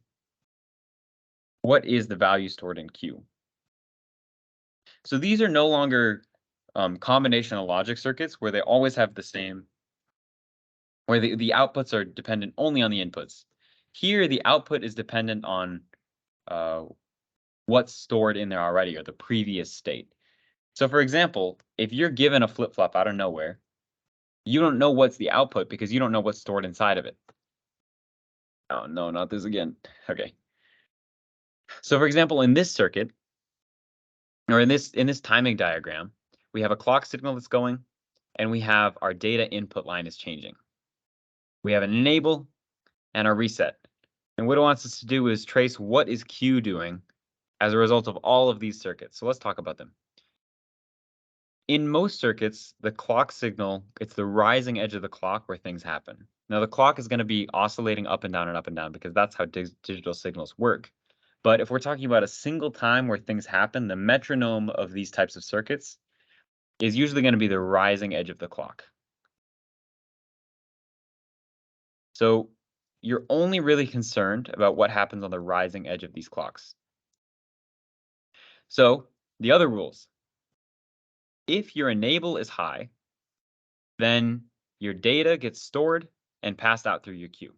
what is the value stored in Q? So these are no longer combinational logic circuits where they always have the same, where the outputs are dependent only on the inputs. Here, the output is dependent on what's stored in there already, or the previous state. So for example, if you're given a flip-flop out of nowhere, you don't know what's the output because you don't know what's stored inside of it. Oh, no, not this again. Okay. So for example, in this circuit, or in this timing diagram, we have a clock signal that's going, and we have our data input line is changing. We have an enable and our reset. And what it wants us to do is trace what is Q doing as a result of all of these circuits. So let's talk about them. In most circuits, the clock signal, it's the rising edge of the clock where things happen. Now, the clock is going to be oscillating up and down because that's how digital signals work. But if we're talking about a single time where things happen, the metronome of these types of circuits is usually going to be the rising edge of the clock. So you're only really concerned about what happens on the rising edge of these clocks. So the other rules, if your enable is high, then your data gets stored and passed out through your queue.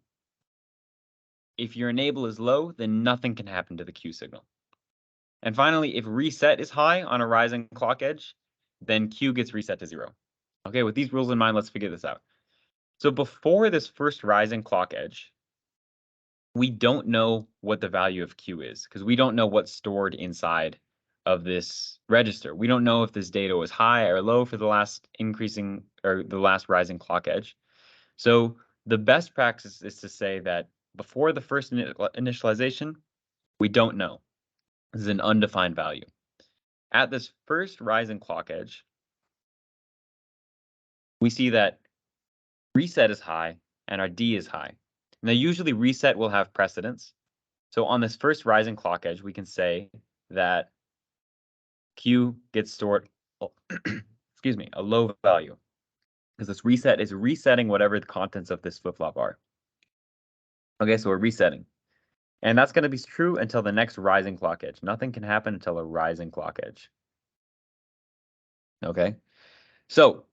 If your enable is low, then nothing can happen to the queue signal. And finally, if reset is high on a rising clock edge, then Q gets reset to 0. Okay, with these rules in mind, let's figure this out. So before this first rising clock edge, we don't know what the value of Q is because we don't know what's stored inside of this register. We don't know if this data was high or low for the last increasing or the last rising clock edge. So the best practice is to say that before the first initialization, we don't know. This is an undefined value. At this first rising clock edge, we see that reset is high and our D is high. Now, usually reset will have precedence. So on this first rising clock edge, we can say that Q gets stored, excuse me, a low value because this reset is resetting whatever the contents of this flip-flop are. Okay, so we're resetting. And that's going to be true until the next rising clock edge. Nothing can happen until a rising clock edge. Okay, so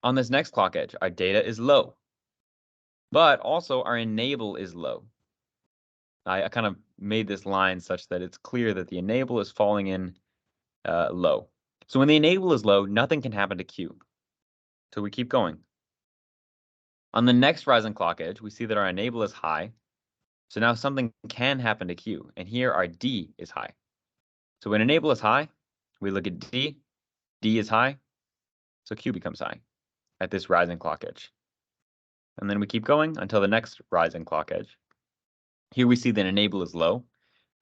on this next clock edge, our data is low, but also our enable is low. I kind of made this line such that it's clear that the enable is falling in low. So when the enable is low, nothing can happen to Q. So we keep going. On the next rising clock edge, we see that our enable is high. So now something can happen to Q. And here our D is high. So when enable is high, we look at D. D is high. So Q becomes high at this rising clock edge. And then we keep going until the next rising clock edge. Here we see that enable is low.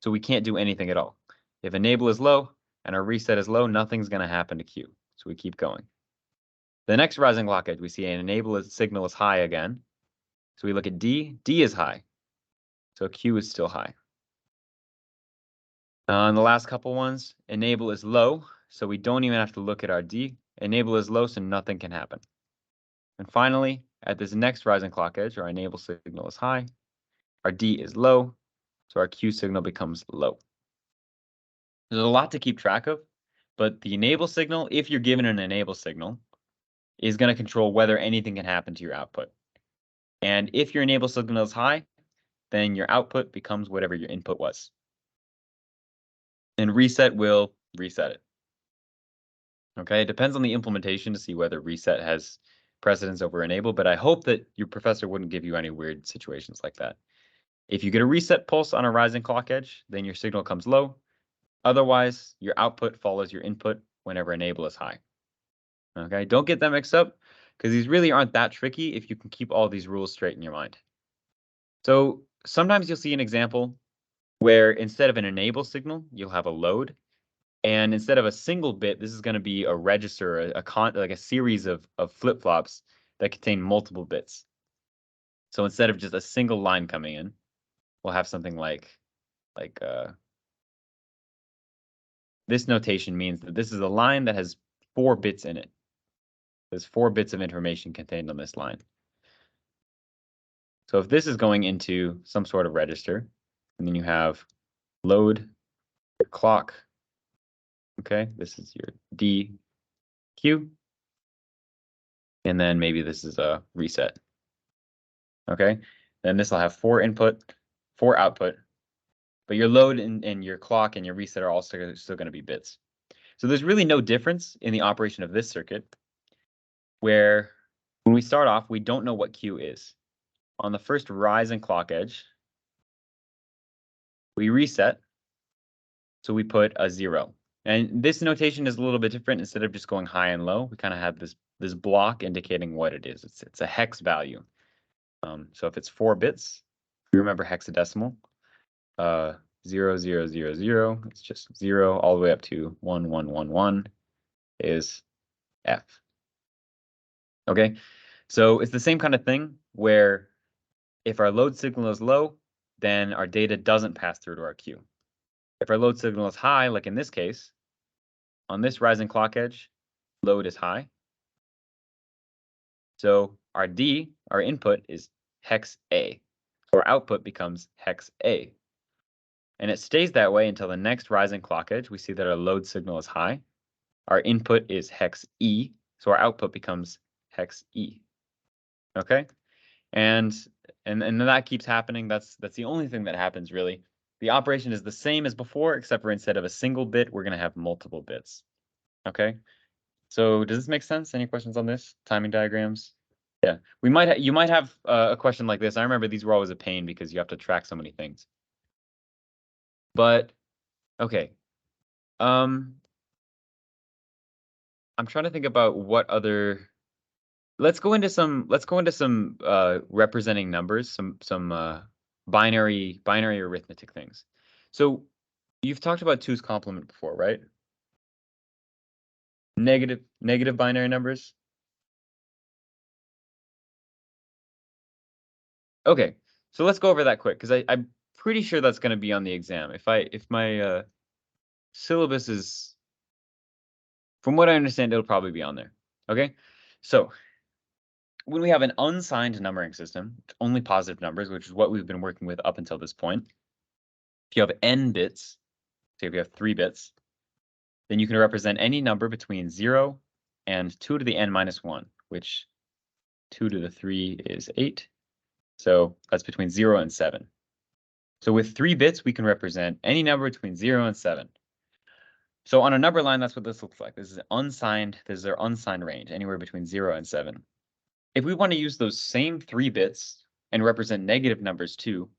So we can't do anything at all. If enable is low and our reset is low, nothing's going to happen to Q. So we keep going. The next rising clock edge, we see an enable signal is high again. So we look at D. D is high. So Q is still high. On the last couple ones, enable is low. So we don't even have to look at our D. Enable is low, so nothing can happen. And finally, at this next rising clock edge, our enable signal is high. Our D is low. So our Q signal becomes low. There's a lot to keep track of, but the enable signal, if you're given an enable signal, is going to control whether anything can happen to your output. And if your enable signal is high, then your output becomes whatever your input was. And reset will reset it. Okay, it depends on the implementation to see whether reset has precedence over enable, but I hope that your professor wouldn't give you any weird situations like that. If you get a reset pulse on a rising clock edge, then your signal comes low. Otherwise, your output follows your input whenever enable is high. Okay, don't get them mixed up because these really aren't that tricky if you can keep all these rules straight in your mind. So sometimes you'll see an example where instead of an enable signal, you'll have a load. And instead of a single bit, this is going to be a register, like a series of flip-flops that contain multiple bits. So instead of just a single line coming in, we'll have something like this notation means that this is a line that has 4 bits in it. There's 4 bits of information contained on this line. So if this is going into some sort of register, and then you have load, your clock, okay, this is your D, Q, and then maybe this is a reset. Okay, then this will have 4 input, 4 output, but your load and your clock and your reset are also still going to be bits. So there's really no difference in the operation of this circuit, where when we start off, we don't know what Q is. On the first rise and clock edge, we reset, so we put a 0. And this notation is a little bit different. Instead of just going high and low, we kind of have this block indicating what it is. It's a hex value. So if it's 4 bits, remember hexadecimal, 0, 0, 0, 0, it's just 0 all the way up to 1, 1, 1, 1 is F. Okay, So it's the same kind of thing where if our load signal is low, then our data doesn't pass through to our queue. If our load signal is high, like in this case, on this rising clock edge, load is high. So our D, our input, is hex A. So our output becomes hex A. And it stays that way until the next rising clock edge. We see that our load signal is high. Our input is hex E, so our output becomes hex E. Okay? And then that keeps happening. That's the only thing that happens, really. The operation is the same as before, except for instead of a single bit, we're going to have multiple bits. Okay? So does this make sense? Any questions on this? Timing diagrams? Yeah. You might have a question like this. I remember these were always a pain because you have to track so many things. But okay. I'm trying to think about what other. Let's go into some representing numbers, some binary arithmetic things. So you've talked about 2's complement before, right? Negative binary numbers. Okay, so let's go over that quick because I'm pretty sure that's going to be on the exam. If my syllabus is, from what I understand, it'll probably be on there. Okay, so when we have an unsigned numbering system, it's only positive numbers, which is what we've been working with up until this point. If you have n bits, say if you have 3 bits, then you can represent any number between 0 and 2 to the n minus 1, which 2 to the 3 is 8. So that's between 0 and 7. So with 3 bits, we can represent any number between 0 and 7. So on a number line, that's what this looks like. This is unsigned. This is our unsigned range, anywhere between 0 and 7. If we want to use those same 3 bits and represent negative numbers too,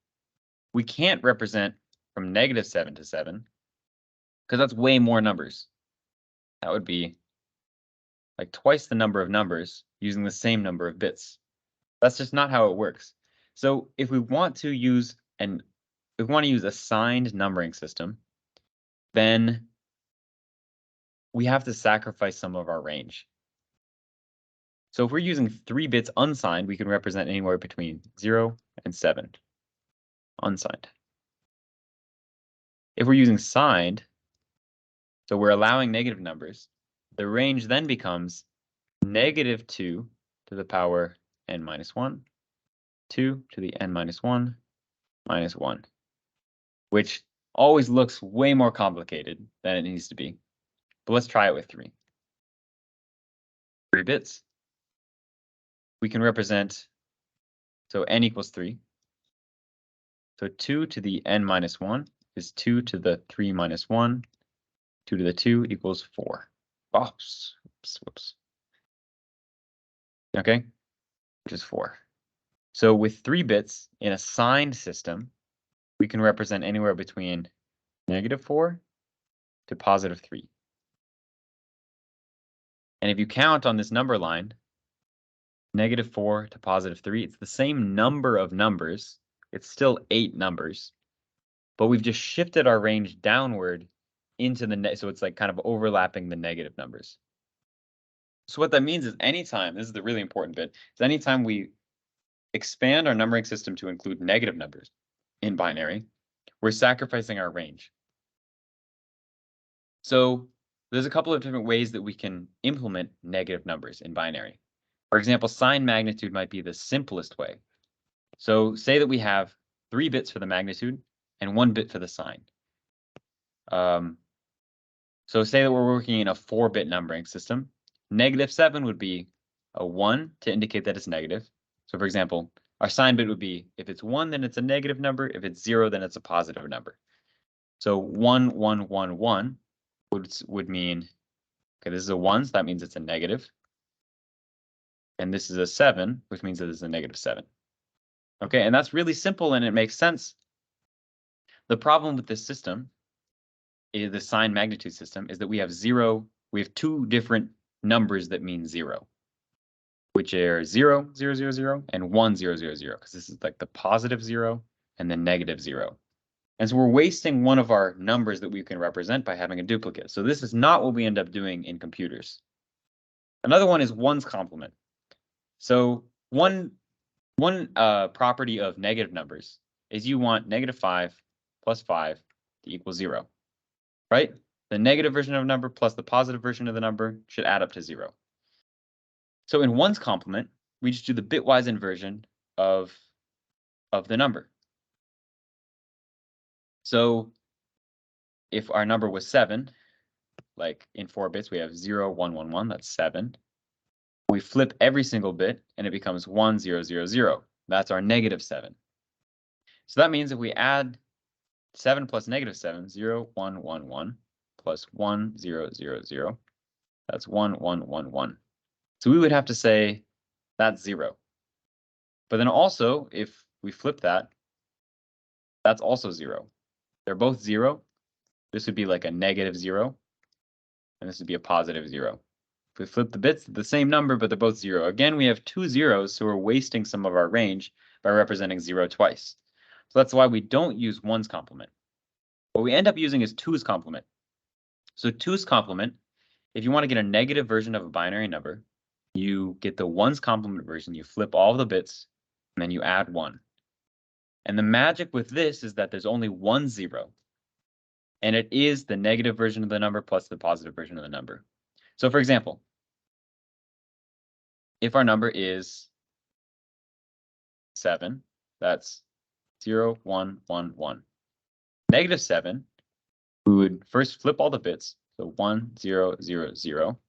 we can't represent from -7 to 7 because that's way more numbers. That would be like twice the number of numbers using the same number of bits. That's just not how it works. So if we want to use a signed numbering system, then we have to sacrifice some of our range. So if we're using 3 bits unsigned, we can represent anywhere between 0 and 7. Unsigned. If we're using signed, so we're allowing negative numbers, the range then becomes -2 to the power n minus 1, 2 to the n minus 1, minus 1, which always looks way more complicated than it needs to be. But let's try it with 3. 3 bits. We can represent, so n equals 3. So 2 to the n minus 1 is 2 to the 3 minus 1. 2 to the 2 equals 4. Oops, whoops. Okay, which is 4. So with 3 bits in a signed system, we can represent anywhere between -4 to +3. And if you count on this number line, -4 to +3, it's the same number of numbers. It's still 8 numbers, but we've just shifted our range downward into the so it's like kind of overlapping the negative numbers. So what that means is anytime, this is the really important bit, is anytime we expand our numbering system to include negative numbers in binary, we're sacrificing our range. So there's a couple of different ways that we can implement negative numbers in binary. For example, sign magnitude might be the simplest way. So say that we have 3 bits for the magnitude and 1 bit for the sign. So say that we're working in a 4-bit numbering system. -7 would be a 1 to indicate that it's negative. So for example, our sign bit would be, if it's 1, then it's a negative number. If it's 0, then it's a positive number. So 1, 1, 1, 1 would mean, okay, this is a 1, so that means it's a negative. And this is a 7, which means that it's a -7. Okay, and that's really simple and it makes sense. The problem with this system, the sign magnitude system, is that we have 2 different numbers that mean 0, which are 0, 0, 0, 0, and 1, 0, 0, 0, because this is like the positive 0 and the -0. And so we're wasting one of our numbers that we can represent by having a duplicate. So this is not what we end up doing in computers. Another one is 1's complement. So one property of negative numbers is you want -5 plus 5 to equal 0, right? The negative version of a number plus the positive version of the number should add up to 0. So in ones complement, we just do the bitwise inversion of the number. So if our number was 7, like in 4 bits, we have 0, 1, 1, 1, that's 7. We flip every single bit and it becomes 1, 0, 0, 0. That's our -7. So that means if we add 7 plus -7, 0, 1, 1, 1, plus 1, 0, 0, 0, that's 1, 1, 1, 1. So we would have to say that's 0. But then also, if we flip that, that's also 0. They're both 0. This would be like a -0, and this would be a +0. If we flip the bits, the same number, but they're both 0. Again, we have 2 zeros, so we're wasting some of our range by representing 0 twice. So that's why we don't use ones complement. What we end up using is 2's complement. So 2's complement, if you want to get a negative version of a binary number, you get the ones complement version, you flip all the bits, and then you add 1. And the magic with this is that there's only one 0, and it is the negative version of the number plus the positive version of the number. So for example, if our number is 7, that's 0, 1, 1, 1. -7, we would first flip all the bits, so 1, 0, 0, 0,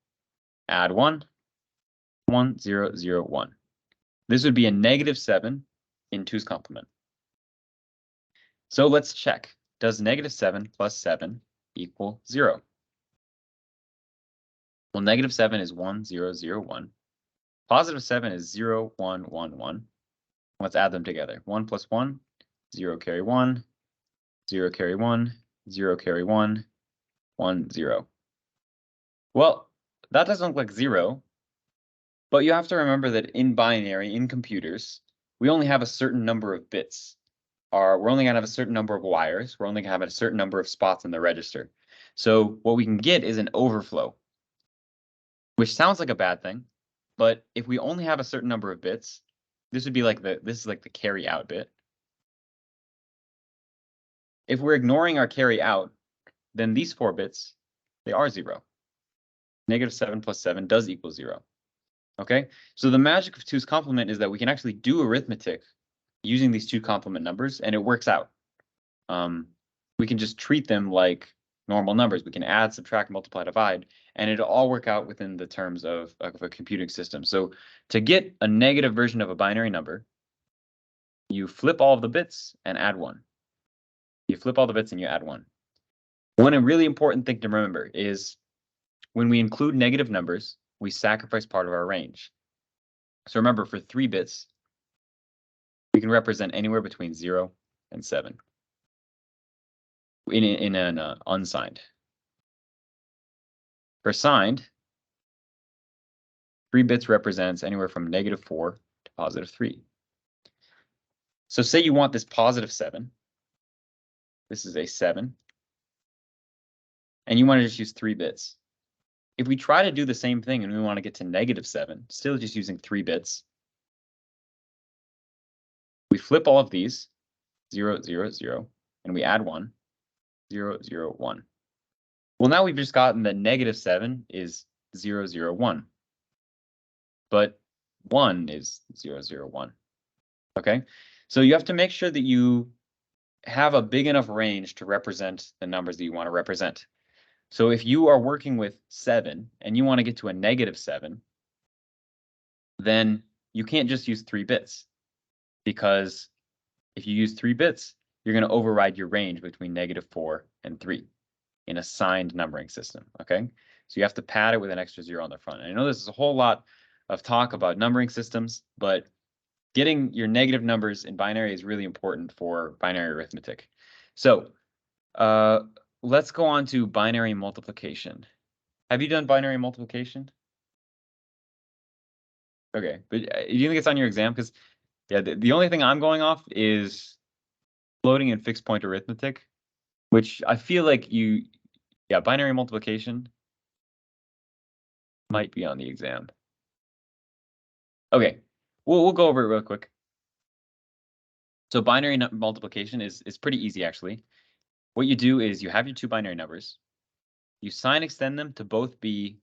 add 1, 1, 0, 0, 1. This would be a -7 in 2's complement. So let's check. Does -7 plus 7 equal 0? Well, -7 is 1, 0, 0, 1. +7 is 0, 1, 1, 1. Let's add them together. 1 plus 1, 0 carry 1, 0 carry 1, 0 carry 1, 1, 0. Well, that doesn't look like 0, but you have to remember that in binary, in computers, we only have a certain number of bits. We're only going to have a certain number of wires. We're only going to have a certain number of spots in the register. So what we can get is an overflow, which sounds like a bad thing. But if we only have a certain number of bits, this would be like this is like the carry out bit. If we're ignoring our carry out, then these 4 bits, they are 0. -7 plus 7 does equal 0. Okay, so the magic of 2's complement is that we can actually do arithmetic using these 2 complement numbers, and it works out. We can just treat them like normal numbers. We can add, subtract, multiply, divide, and it'll all work out within the terms of a computing system. So to get a negative version of a binary number, you flip all of the bits and add 1. You flip all the bits and you add 1. One really important thing to remember is when we include negative numbers, we sacrifice part of our range. So remember, for 3 bits, we can represent anywhere between 0 and 7 in an unsigned. For signed, 3 bits represents anywhere from -4 to +3. So say you want this +7. This is a 7. And you want to just use 3 bits. If we try to do the same thing and we want to get to -7, still just using 3 bits, we flip all of these, 0, 0, 0, and we add 1, 0, 0, 1. Well, now we've just gotten that -7 is 0, 0, 1. But 1 is 0, 0, 1. Okay? So you have to make sure that you have a big enough range to represent the numbers that you want to represent. So if you are working with 7 and you want to get to a -7, then you can't just use 3 bits, because if you use 3 bits, you're going to override your range between -4 and 3 in a signed numbering system, okay? So you have to pad it with an extra 0 on the front. And I know this is a whole lot of talk about numbering systems, but getting your negative numbers in binary is really important for binary arithmetic. So let's go on to binary multiplication. Have you done binary multiplication? Okay, but do you think it's on your exam? Because yeah, the only thing I'm going off is floating and fixed point arithmetic, which I feel like binary multiplication might be on the exam. Okay, we'll go over it real quick. So binary multiplication is pretty easy, actually. What you do is you have your two binary numbers. You sign extend them to both be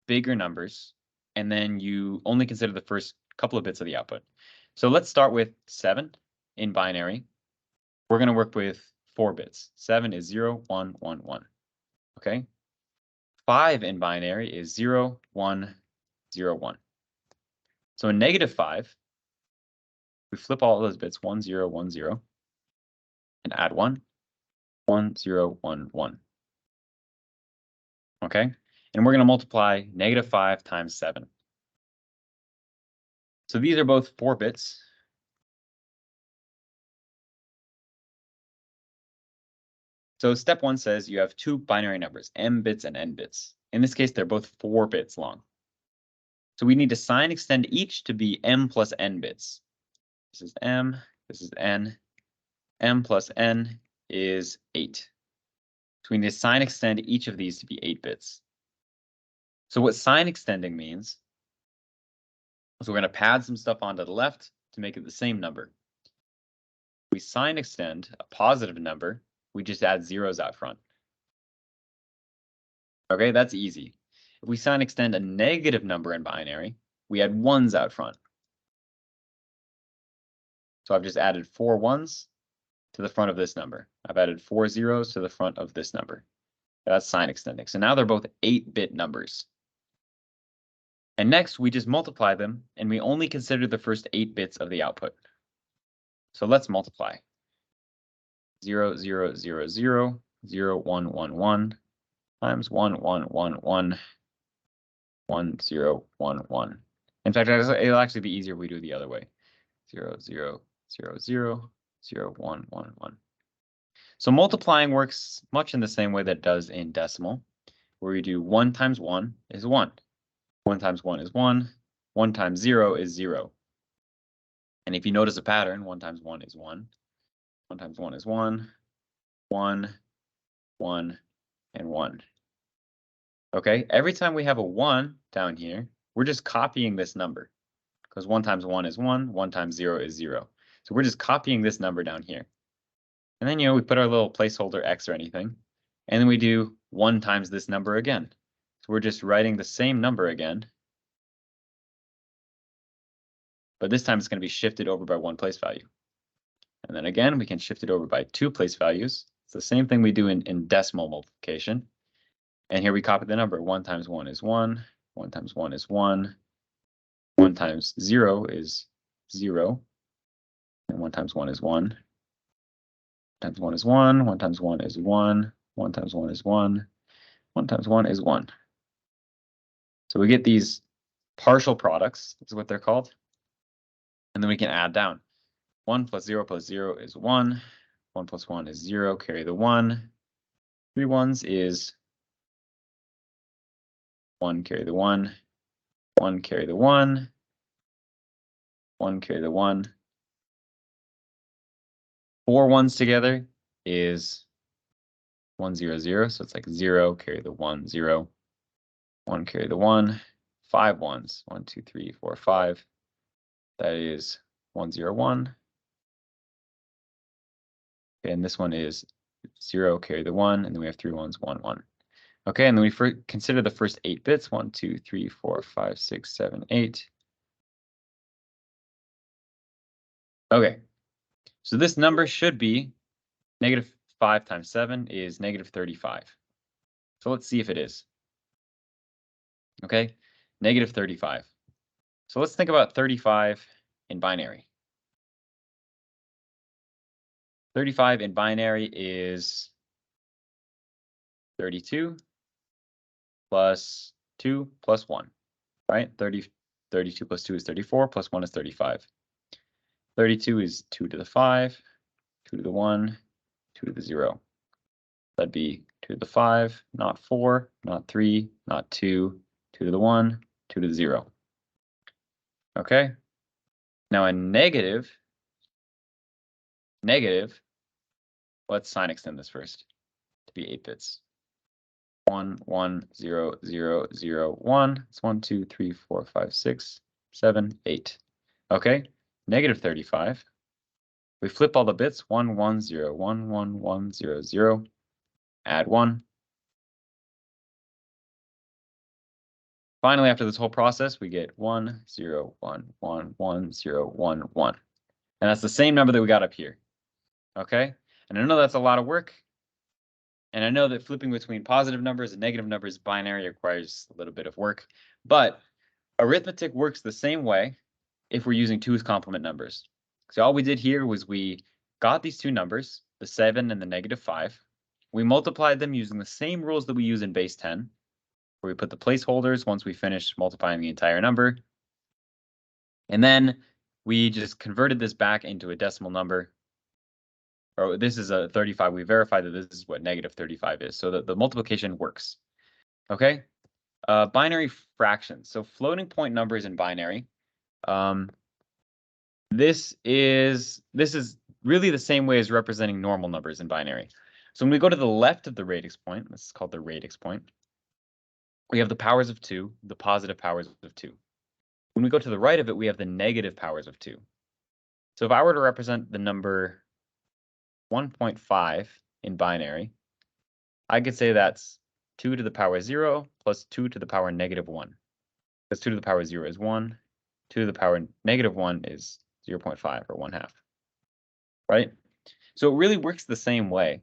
bigger numbers, and then you only consider the first couple of bits of the output. So let's start with 7 in binary. We're going to work with 4 bits. 7 is 0, 1, 1, 1. Okay? 5 in binary is 0, 1, 0, 1. So in -5, we flip all of those bits 1, 0, 1, 0, and add 1, 1, 0, 1, 1. Okay? And we're going to multiply -5 times 7. So these are both 4 bits. So step 1 says you have two binary numbers, m bits and n bits. In this case, they're both 4 bits long. So we need to sign extend each to be m plus n bits. This is m, this is n. M plus n is 8. So we need to sign extend each of these to be 8 bits. So what sign extending means is we're going to pad some stuff onto the left to make it the same number. If we sign extend a positive number, we just add zeros out front. Okay, that's easy. If we sign extend a negative number in binary, we add 1s out front. So I've just added 4 1s to the front of this number. I've added 4 zeros to the front of this number. That's sign extending. So now they're both 8-bit numbers. And next, we just multiply them, and we only consider the first 8 bits of the output. So let's multiply. 0, 0, 0, 0, 0, 1, 1, 1 times 1, 1, 1, 1, 1, 0, 1, 1. In fact, it'll actually be easier if we do it the other way. 0, 0, 0, 0, 0, 1, 1, 1. So multiplying works much in the same way that it does in decimal, where we do 1 times 1 is 1. 1 times 1 is 1. 1 times 0 is 0. And if you notice a pattern, 1 times 1 is 1. 1 times 1 is 1. 1, 1, and 1. Okay, every time we have a 1 down here, we're just copying this number. Because 1 times 1 is 1. 1 times 0 is 0. So we're just copying this number down here. And then, we put our little placeholder x or anything. And then we do 1 times this number again. So we're just writing the same number again. But this time it's going to be shifted over by 1 place value. And then again, we can shift it over by 2 place values. It's the same thing we do in decimal multiplication. And here we copy the number. 1 times 1 is 1. 1 times 1 is 1. 1 times 0 is 0. And 1 times 1 is 1. 1 times 1 is 1. 1 times 1 is 1. 1 times 1 is 1. 1 times 1 is 1. So we get these partial products. That's what they're called. And then we can add down. 1 plus 0 is 1. 1 plus 1 is 0. Carry the 1. 3 1s is 1. Carry the 1. 1 carry the 1. 1 carry the 1. 4 1s together is 1 0 0. So it's like 0 carry the 1 0. 1 carry the 1. 5 1s. 1 2 3 4 5. That is 1 0 1. Okay, and this one is 0 carry the 1, and then we have 3 1s 1 1. Okay, and then we consider the first 8 bits. 1 2 3 4 5 6 7 8. Okay, so this number should be -5 times 7 is -35. So let's see if it is. Okay, -35. So let's think about 35 in binary. 35 in binary is 32 plus 2 plus 1, right? 32 plus 2 is 34, plus 1 is 35. 32 is 2 to the 5, 2 to the 1, 2 to the 0. That'd be 2 to the 5, not 4, not 3, not 2, 2 to the 1, 2 to the 0. Okay? Now in negative, let's sign extend this first to be 8 bits. 1 1 0 0 0 1. It's 1 2 3 4 5 6 7, 8. Okay, negative 35. We flip all the bits, 1, 1, 0, 1, 1, 1, 0, 0. Add 1. Finally, after this whole process, we get 1, 0, 1, 1, 1, 0, 1, 1. And that's the same number that we got up here. Okay? And I know that's a lot of work. And I know that flipping between positive numbers and negative numbers binary requires a little bit of work. But arithmetic works the same way if we're using 2's complement numbers. So all we did here was we got these two numbers, the 7 and the negative 5. We multiplied them using the same rules that we use in base 10, where we put the placeholders once we finish multiplying the entire number. And then we just converted this back into a decimal number. Or this is a 35. We verified that this is what negative 35 is. So the multiplication works. Okay. Binary fractions. So floating point numbers in binary. This is really the same way as representing normal numbers in binary. So when we go to the left of the radix point, this is called the radix point, we have the powers of 2, the positive powers of 2. When we go to the right of it, we have the negative powers of 2. So if I were to represent the number 1.5 in binary, I could say that's 2 to the power 0 plus 2 to the power negative 1. Because 2 to the power 0 is 1, 2 to the power negative 1 is 0.5 or 1/2. Right? So it really works the same way.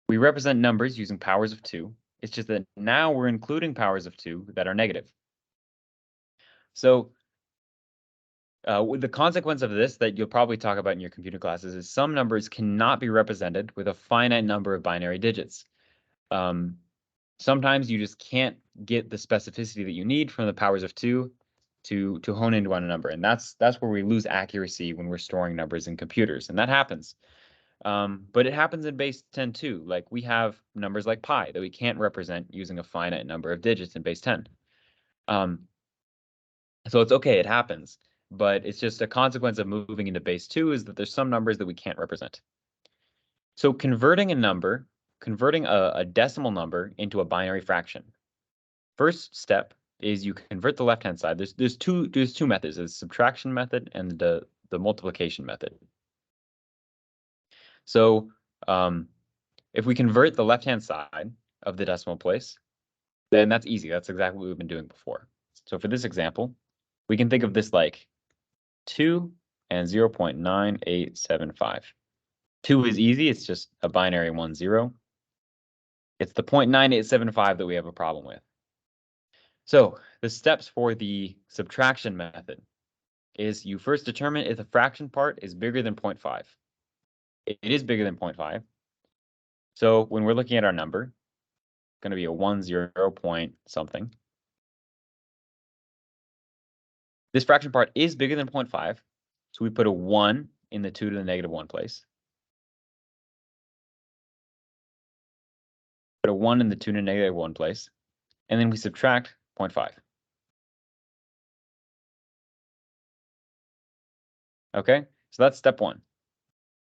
We represent numbers using powers of 2. It's just that now we're including powers of 2 that are negative. So the consequence of this that you'll probably talk about in your computer classes is some numbers cannot be represented with a finite number of binary digits. Sometimes you just can't get the specificity that you need from the powers of 2 to hone into on a number. And that's where we lose accuracy when we're storing numbers in computers. And that happens. But it happens in base 10 too. Like we have numbers like pi that we can't represent using a finite number of digits in base 10. So it's okay, it happens. But it's just a consequence of moving into base 2 is that there's some numbers that we can't represent. So converting a decimal number into a binary fraction. First step is you convert the left-hand side. There's two methods: the subtraction method and the multiplication method. So if we convert the left-hand side of the decimal place, then that's easy. That's exactly what we've been doing before. So for this example, we can think of this like 2 and 0.9875. 2 is easy. It's just a binary 1, 0. It's the 0.9875 that we have a problem with. So the steps for the subtraction method is you first determine if the fraction part is bigger than 0.5. It is bigger than 0.5. So when we're looking at our number, it's going to be a 1, 0 point something. This fraction part is bigger than 0.5. So we put a 1 in the 2 to the negative 1 place. Put a 1 in the 2 to the negative 1 place. And then we subtract 0.5. Okay, so that's step 1.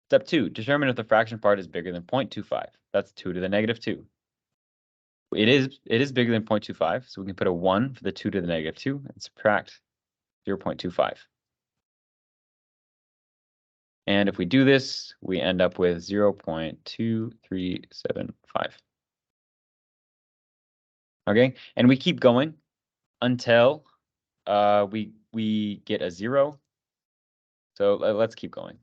Step 2, determine if the fraction part is bigger than 0.25. That's 2 to the negative 2. It is bigger than 0.25, so we can put a 1 for the 2 to the negative 2 and subtract 0.25. And if we do this, we end up with 0.2375. Okay, and we keep going until we get a 0. So let's keep going.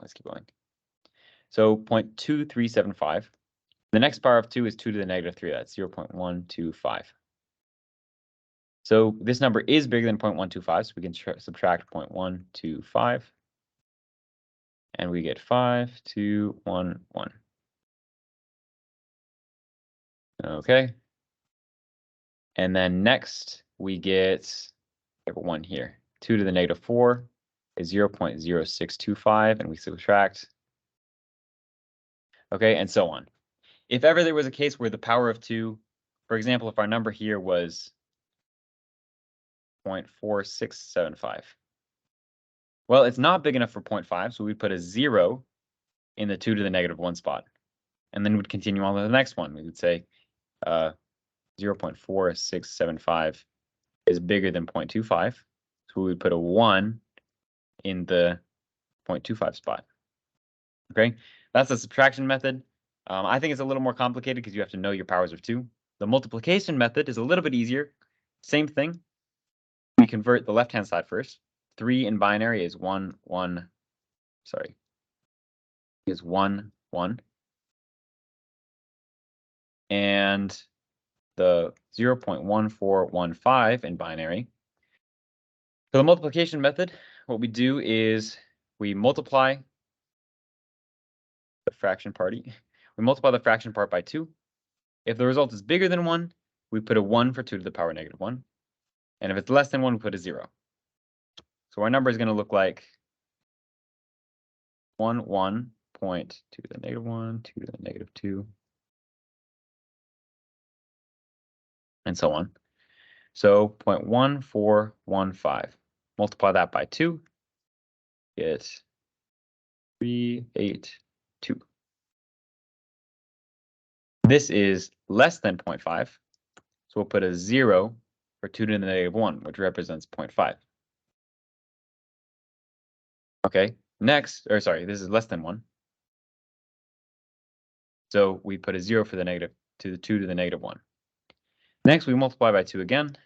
So 0.2375. The next power of 2 is 2 to the negative 3. That's 0.125. So this number is bigger than 0.125, so we can subtract 0.125. And we get 5211. Okay. And then next we get 1 here. 2 to the negative 4 is 0.0625, and we subtract. Okay, and so on. If ever there was a case where the power of 2, for example, if our number here was 0.4675. Well, it's not big enough for 0.5, so we put a 0 in the 2 to the negative 1 spot. And then we'd continue on to the next one. We would say 0.4675 is bigger than 0.25. So So we would put a 1 in the 0.25 spot. Okay, that's the subtraction method. I think it's a little more complicated because you have to know your powers of 2. The multiplication method is a little bit easier. Same thing. We convert the left-hand side first. 3 in binary is 1, 1. Sorry, is 1, 1. And the 0.1415 in binary. For the multiplication method, what we do is we multiply the fraction part. We multiply the fraction part by 2. If the result is bigger than 1, we put a 1 for 2 to the power negative 1. And if it's less than 1, we put a 0. So our number is going to look like 1, 1, 2 to the negative 1, 2 to the negative 2, and so on. So 0.1415. Multiply that by 2, get 382. This is less than 0.5, so we'll put a 0 for 2 to the negative 1, which represents 0.5. Okay, next, or sorry, this is less than 1. So we put a 0 for the negative to the 2 to the negative 1. Next, we multiply by 2 again.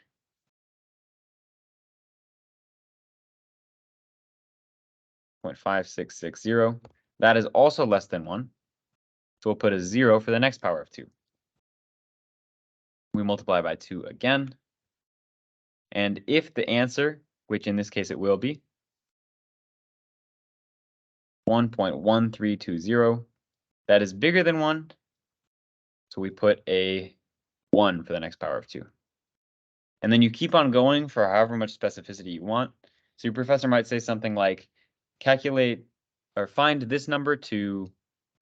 .5660. That is also less than 1. So we'll put a 0 for the next power of 2. We multiply by 2 again. And if the answer, which in this case it will be, 1.1320, that is bigger than 1. So we put a 1 for the next power of 2. And then you keep on going for however much specificity you want. So your professor might say something like, calculate or find this number to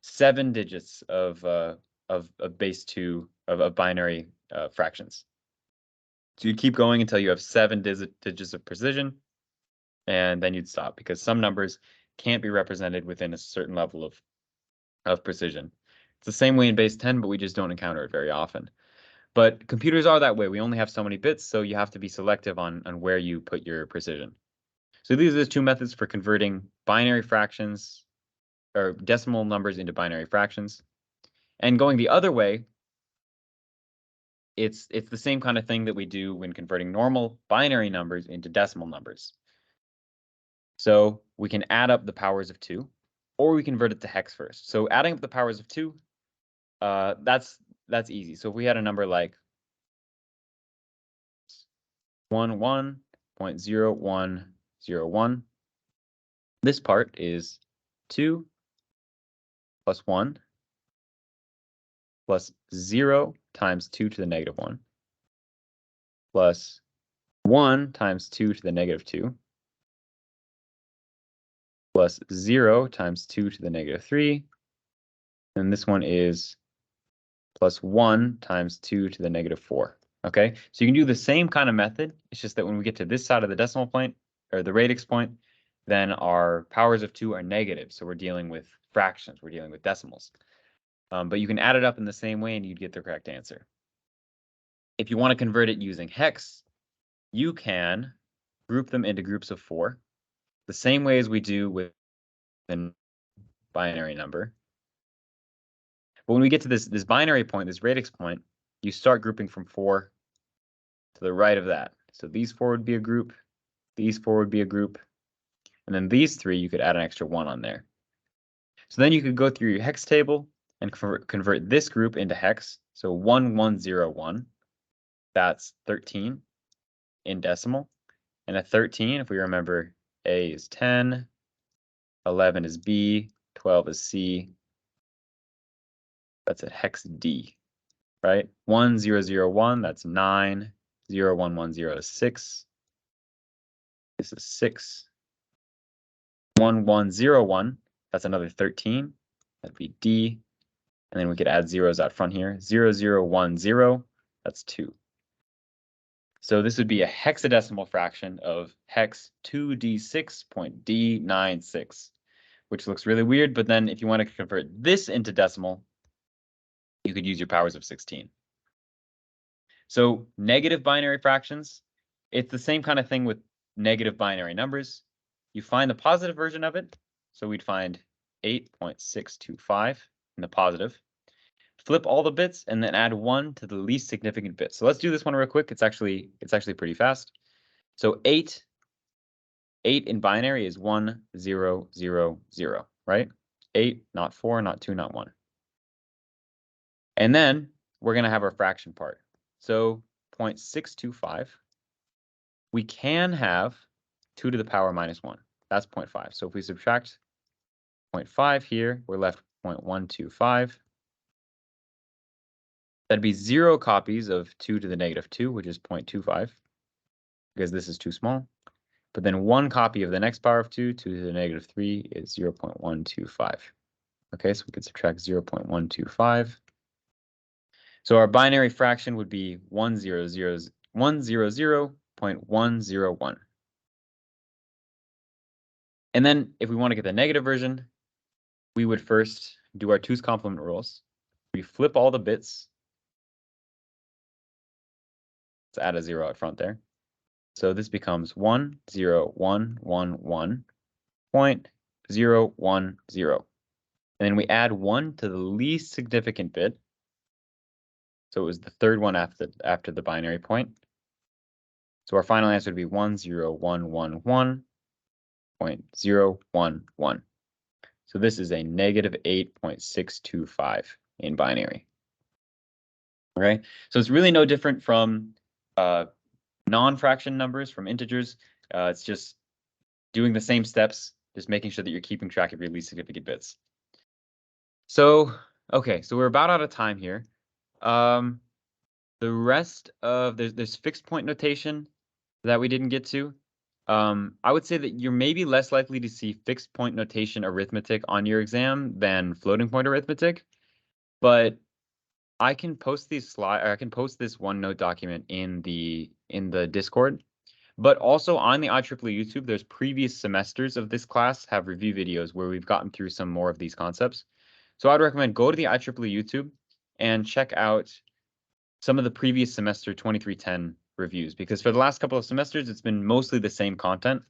7 digits of base 2 of binary fractions. So you'd keep going until you have 7 digits of precision, and then you'd stop because some numbers can't be represented within a certain level of precision. It's the same way in base 10, but we just don't encounter it very often. But computers are that way. We only have so many bits, so you have to be selective on where you put your precision. So these are the 2 methods for converting binary fractions or decimal numbers into binary fractions. And going the other way, it's the same kind of thing that we do when converting normal binary numbers into decimal numbers. So we can add up the powers of 2, or we convert it to hex first. So adding up the powers of 2, that's easy. So if we had a number like 11.0101, this part is 2 plus 1 plus 0 times 2 to the negative 1 plus 1 times 2 to the negative 2 plus 0 times 2 to the negative 3. And this one is plus 1 times 2 to the negative 4. Okay, so you can do the same kind of method. It's just that when we get to this side of the decimal point, or the radix point, then our powers of 2 are negative. So we're dealing with fractions. We're dealing with decimals. But you can add it up in the same way and you'd get the correct answer. If you want to convert it using hex, you can group them into groups of 4, the same way as we do with a binary number. But when we get to this binary point, this radix point, you start grouping from 4 to the right of that. So these 4 would be a group, these 4 would be a group, and then these 3, you could add an extra 1 on there. So then you could go through your hex table and convert this group into hex. So 1101, that's 13 in decimal. And a 13, if we remember, A is 10, 11 is B, 12 is C. That's a hex D, right? 1001, that's 9, 0110 is 6. This is 6. 1101, that's another 13. That'd be D. And then we could add zeros out front here. 0010, that's 2. So this would be a hexadecimal fraction of hex 2d6.d96, which looks really weird. But then if you want to convert this into decimal, you could use your powers of 16. So negative binary fractions, it's the same kind of thing with negative binary numbers. You find the positive version of it. So we'd find 8.625 in the positive. Flip all the bits and then add 1 to the least significant bit. So let's do this one real quick. It's actually pretty fast. So 8 in binary is 1, 0, 0, 0, right? 8, not 4, not 2, not 1. And then we're going to have our fraction part. So 0.625. We can have 2 to the power minus 1. That's 0.5. So if we subtract 0.5 here, we're left with 0.125. That'd be 0 copies of 2 to the negative 2, which is 0.25, because this is too small. But then 1 copy of the next power of 2, 2 to the negative 3, is 0.125. Okay, so we could subtract 0.125. So our binary fraction would be 100.101. And then if we want to get the negative version, we would first do our 2's complement rules. We flip all the bits. Let's add a 0 out front there. So this becomes 10111.010. And then we add 1 to the least significant bit. So it was the third one after the binary point. So our final answer would be 10111.011. So this is a negative 8.625 in binary. Okay, so it's really no different from non-fraction numbers, from integers. It's just doing the same steps, just making sure that you're keeping track of your least significant bits. So, okay, so we're about out of time here. The rest of there's fixed point notation that we didn't get to. I would say that you're maybe less likely to see fixed point notation arithmetic on your exam than floating point arithmetic, but I can post these slides. I can post this OneNote document in the Discord. But also on the IEEE YouTube, there's previous semesters of this class have review videos where we've gotten through some more of these concepts. So I'd recommend go to the IEEE YouTube and check out some of the previous semester 2310 reviews, because for the last couple of semesters, it's been mostly the same content.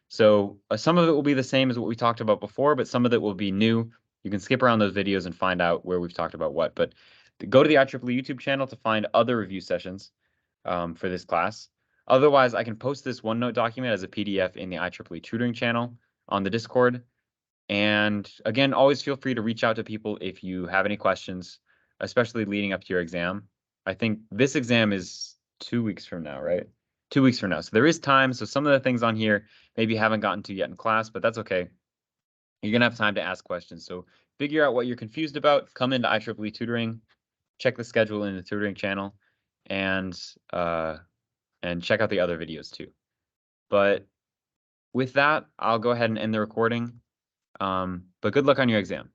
So some of it will be the same as what we talked about before, but some of it will be new. You can skip around those videos and find out where we've talked about what. But go to the IEEE YouTube channel to find other review sessions for this class. Otherwise, I can post this OneNote document as a PDF in the IEEE tutoring channel on the Discord. And again, always feel free to reach out to people if you have any questions, especially leading up to your exam. I think this exam is 2 weeks from now, right? 2 weeks from now. So there is time. So some of the things on here maybe you haven't gotten to yet in class, but that's okay. You're going to have time to ask questions. So figure out what you're confused about, come into IEEE tutoring, check the schedule in the tutoring channel, and check out the other videos too. But with that, I'll go ahead and end the recording. But good luck on your exam.